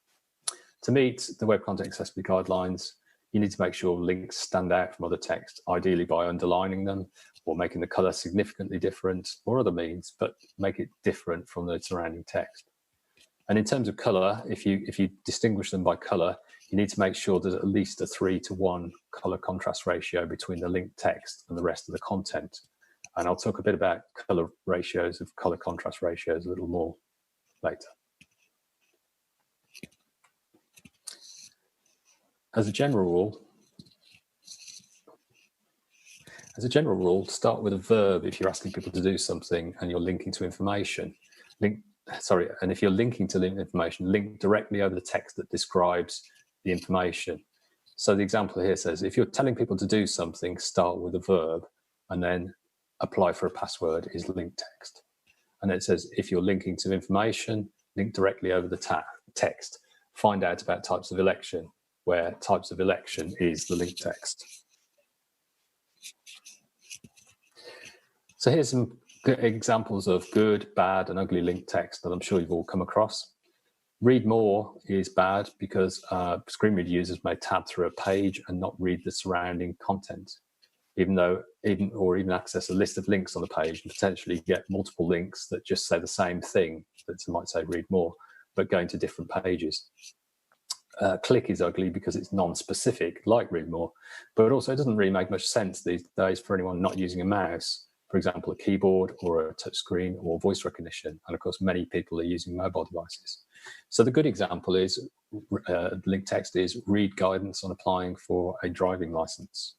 To meet the Web Content Accessibility Guidelines, you need to make sure links stand out from other text, ideally by underlining them or making the color significantly different or other means, but make it different from the surrounding text. And in terms of color, if you distinguish them by color, you need to make sure there's at least a 3:1 color contrast ratio between the linked text and the rest of the content. And I'll talk a bit about color contrast ratios a little more later. As a general rule, start with a verb if you're asking people to do something and you're linking to information. And if you're linking to information, link directly over the text that describes the information. So the example here says, if you're telling people to do something, start with a verb and then apply for a password is link text. And it says, if you're linking to information, link directly over the text. Find out about types of election, where types of election is the link text. So here's some examples of good, bad, and ugly link text that I'm sure you've all come across. Read more is bad because screen reader users may tab through a page and not read the surrounding content, even access a list of links on the page and potentially get multiple links that just say the same thing, that might say read more, but going to different pages. Click is ugly because it's non-specific, like read more, but also it doesn't really make much sense these days for anyone not using a mouse. For example, a keyboard or a touch screen or voice recognition. And of course, many people are using mobile devices. So the good example is, link text is read guidance on applying for a driving license.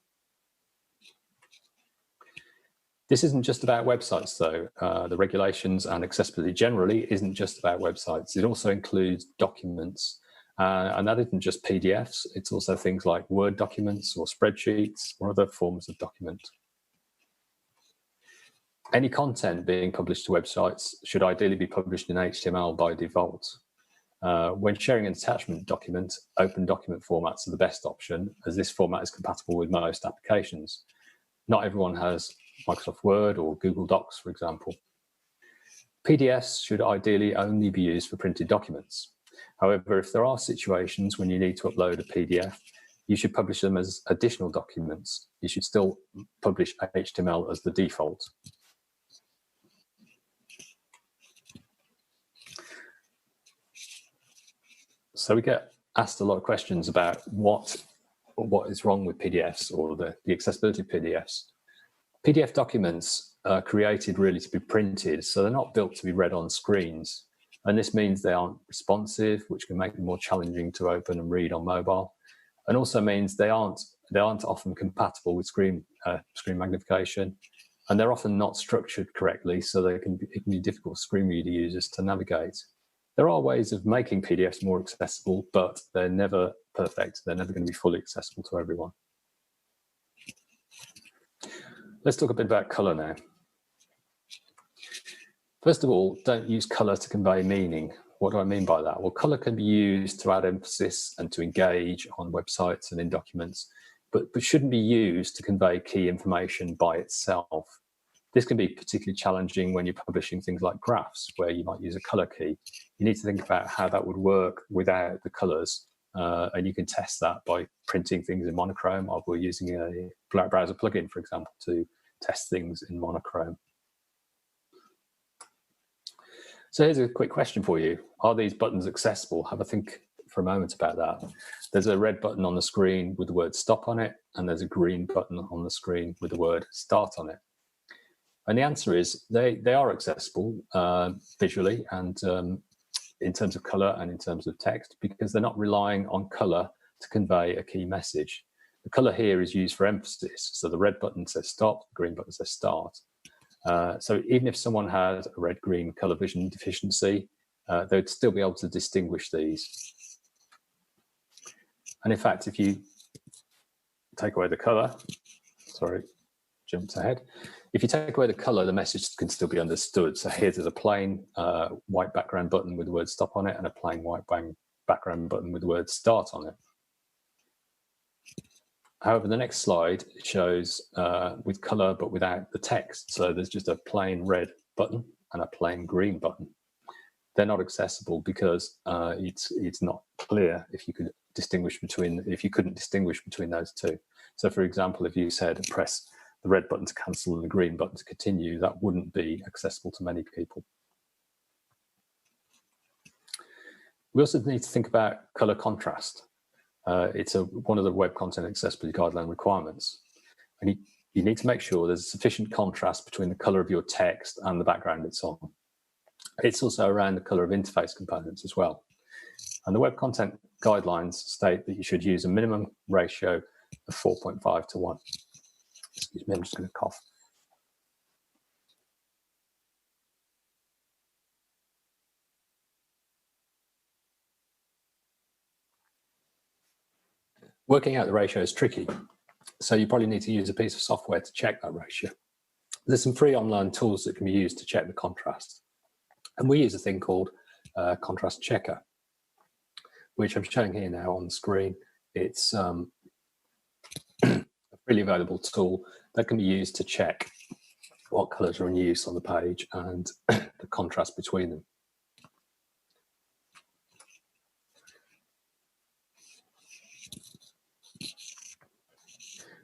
This isn't just about websites though. The regulations and accessibility generally isn't just about websites. It also includes documents. And that isn't just PDFs, it's also things like Word documents or spreadsheets or other forms of document. Any content being published to websites should ideally be published in HTML by default. When sharing an attachment document, open document formats are the best option, as this format is compatible with most applications. Not everyone has Microsoft Word or Google Docs, for example. PDFs should ideally only be used for printed documents. However, if there are situations when you need to upload a PDF, you should publish them as additional documents. You should still publish HTML as the default. So we get asked a lot of questions about what is wrong with PDFs or the accessibility of PDFs. PDF documents are created really to be printed, so they're not built to be read on screens. And this means they aren't responsive, which can make them more challenging to open and read on mobile. And also means they aren't often compatible with screen magnification, and they're often not structured correctly, so it can be difficult for screen reader users to navigate. There are ways of making PDFs more accessible, but they're never perfect. They're never going to be fully accessible to everyone. Let's talk a bit about color now. First of all, don't use color to convey meaning. What do I mean by that? Well, color can be used to add emphasis and to engage on websites and in documents, but shouldn't be used to convey key information by itself. This can be particularly challenging when you're publishing things like graphs, where you might use a color key. You need to think about how that would work without the colors, and you can test that by printing things in monochrome, or we're using a browser plugin, for example, to test things in monochrome. So here's a quick question for you. Are these buttons accessible? Have a think for a moment about that. There's a red button on the screen with the word stop on it, and there's a green button on the screen with the word start on it. And the answer is they are accessible visually and in terms of color and in terms of text, because they're not relying on color to convey a key message. The color here is used for emphasis. So the red button says stop, the green button says start. So even if someone had a red-green color vision deficiency, they'd still be able to distinguish these. And in fact, if you take away the color, sorry, jumped ahead. If you take away the color, the message can still be understood. So here's a plain white background button with the word stop on it and a plain white background button with the word start on it. However, the next slide shows with color but without the text. So there's just a plain red button and a plain green button. They're not accessible because it's not clear if you couldn't distinguish between those two. So for example, if you said press the red button to cancel and the green button to continue, that wouldn't be accessible to many people. We also need to think about color contrast. It's one of the Web Content Accessibility Guideline requirements. And you need to make sure there's sufficient contrast between the color of your text and the background it's on. It's also around the color of interface components as well. And the Web Content Guidelines state that you should use a minimum ratio of 4.5 to 1. Excuse me, I'm just going to cough. Working out the ratio is tricky, so you probably need to use a piece of software to check that ratio. There's some free online tools that can be used to check the contrast. And we use a thing called Contrast Checker, which I'm showing here now on the screen. It's a freely available tool that can be used to check what colors are in use on the page and the contrast between them.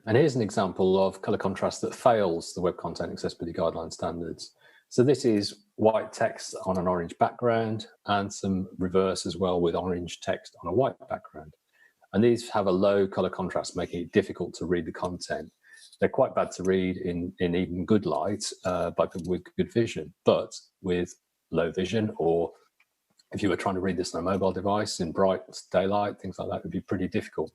And here's an example of color contrast that fails the Web Content Accessibility Guideline standards. So this is white text on an orange background and some reverse as well with orange text on a white background. And these have a low color contrast, making it difficult to read the content. They're quite bad to read in even good light by people with good vision, but with low vision, or if you were trying to read this on a mobile device in bright daylight, things like that would be pretty difficult.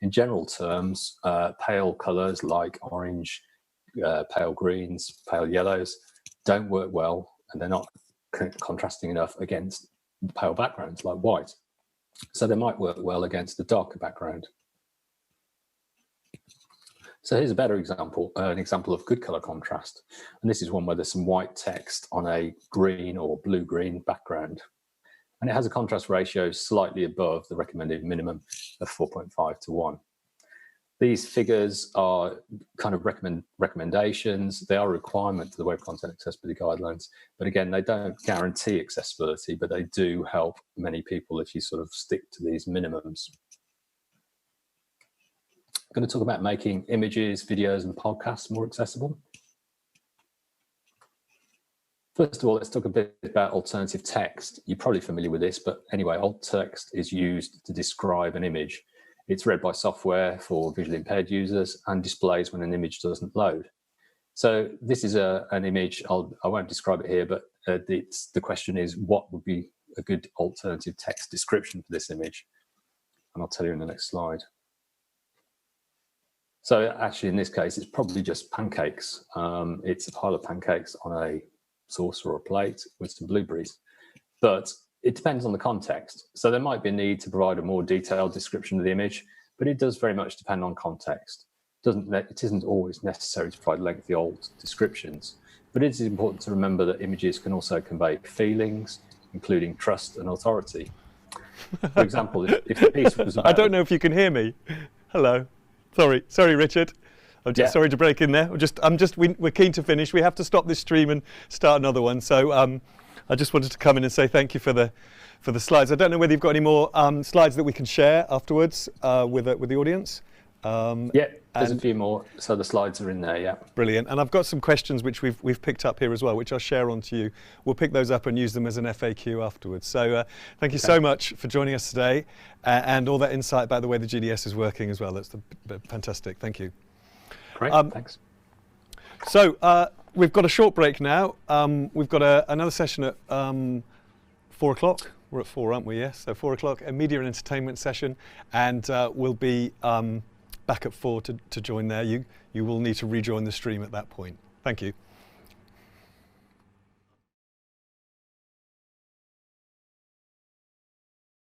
In general terms, pale colors like orange, pale greens, pale yellows don't work well, and they're not contrasting enough against pale backgrounds like white. So they might work well against a darker background. So here's a better example, an example of good color contrast. And this is one where there's some white text on a green or blue-green background. And it has a contrast ratio slightly above the recommended minimum of 4.5 to 1. These figures are kind of recommendations. They are a requirement to the Web Content Accessibility Guidelines. But again, they don't guarantee accessibility, but they do help many people if you sort of stick to these minimums. I'm going to talk about making images, videos, and podcasts more accessible. First of all, let's talk a bit about alternative text. You're probably familiar with this, but anyway, alt text is used to describe an image. It's read by software for visually impaired users and displays when an image doesn't load. So this is an image. I won't describe it here, but the question is, what would be a good alternative text description for this image? And I'll tell you in the next slide. So actually, in this case, it's probably just pancakes. It's a pile of pancakes on a saucer or a plate with some blueberries. But it depends on the context. So there might be a need to provide a more detailed description of the image, but it does very much depend on context. It isn't always necessary to provide lengthy old descriptions, but it is important to remember that images can also convey feelings, including trust and authority. For example, if the piece was about... I don't know if you can hear me. Hello. Sorry, Richard. I'm just sorry to break in there. We're keen to finish. We have to stop this stream and start another one. So I just wanted to come in and say thank you for the slides. I don't know whether you've got any more slides that we can share afterwards with the audience. Yeah, there's a few more. So the slides are in there. Yeah. Brilliant. And I've got some questions which we've picked up here as well, which I'll share on to you. We'll pick those up and use them as an FAQ afterwards. So thank you so much for joining us today and all that insight about the way the GDS is working as well. That's fantastic. Thank you. Great. Thanks. So we've got a short break now. We've got another session at 4 o'clock. We're at 4, aren't we? Yes. So 4 o'clock, a media and entertainment session, and we'll be back at 4 to join there. You will need to rejoin the stream at that point. Thank you.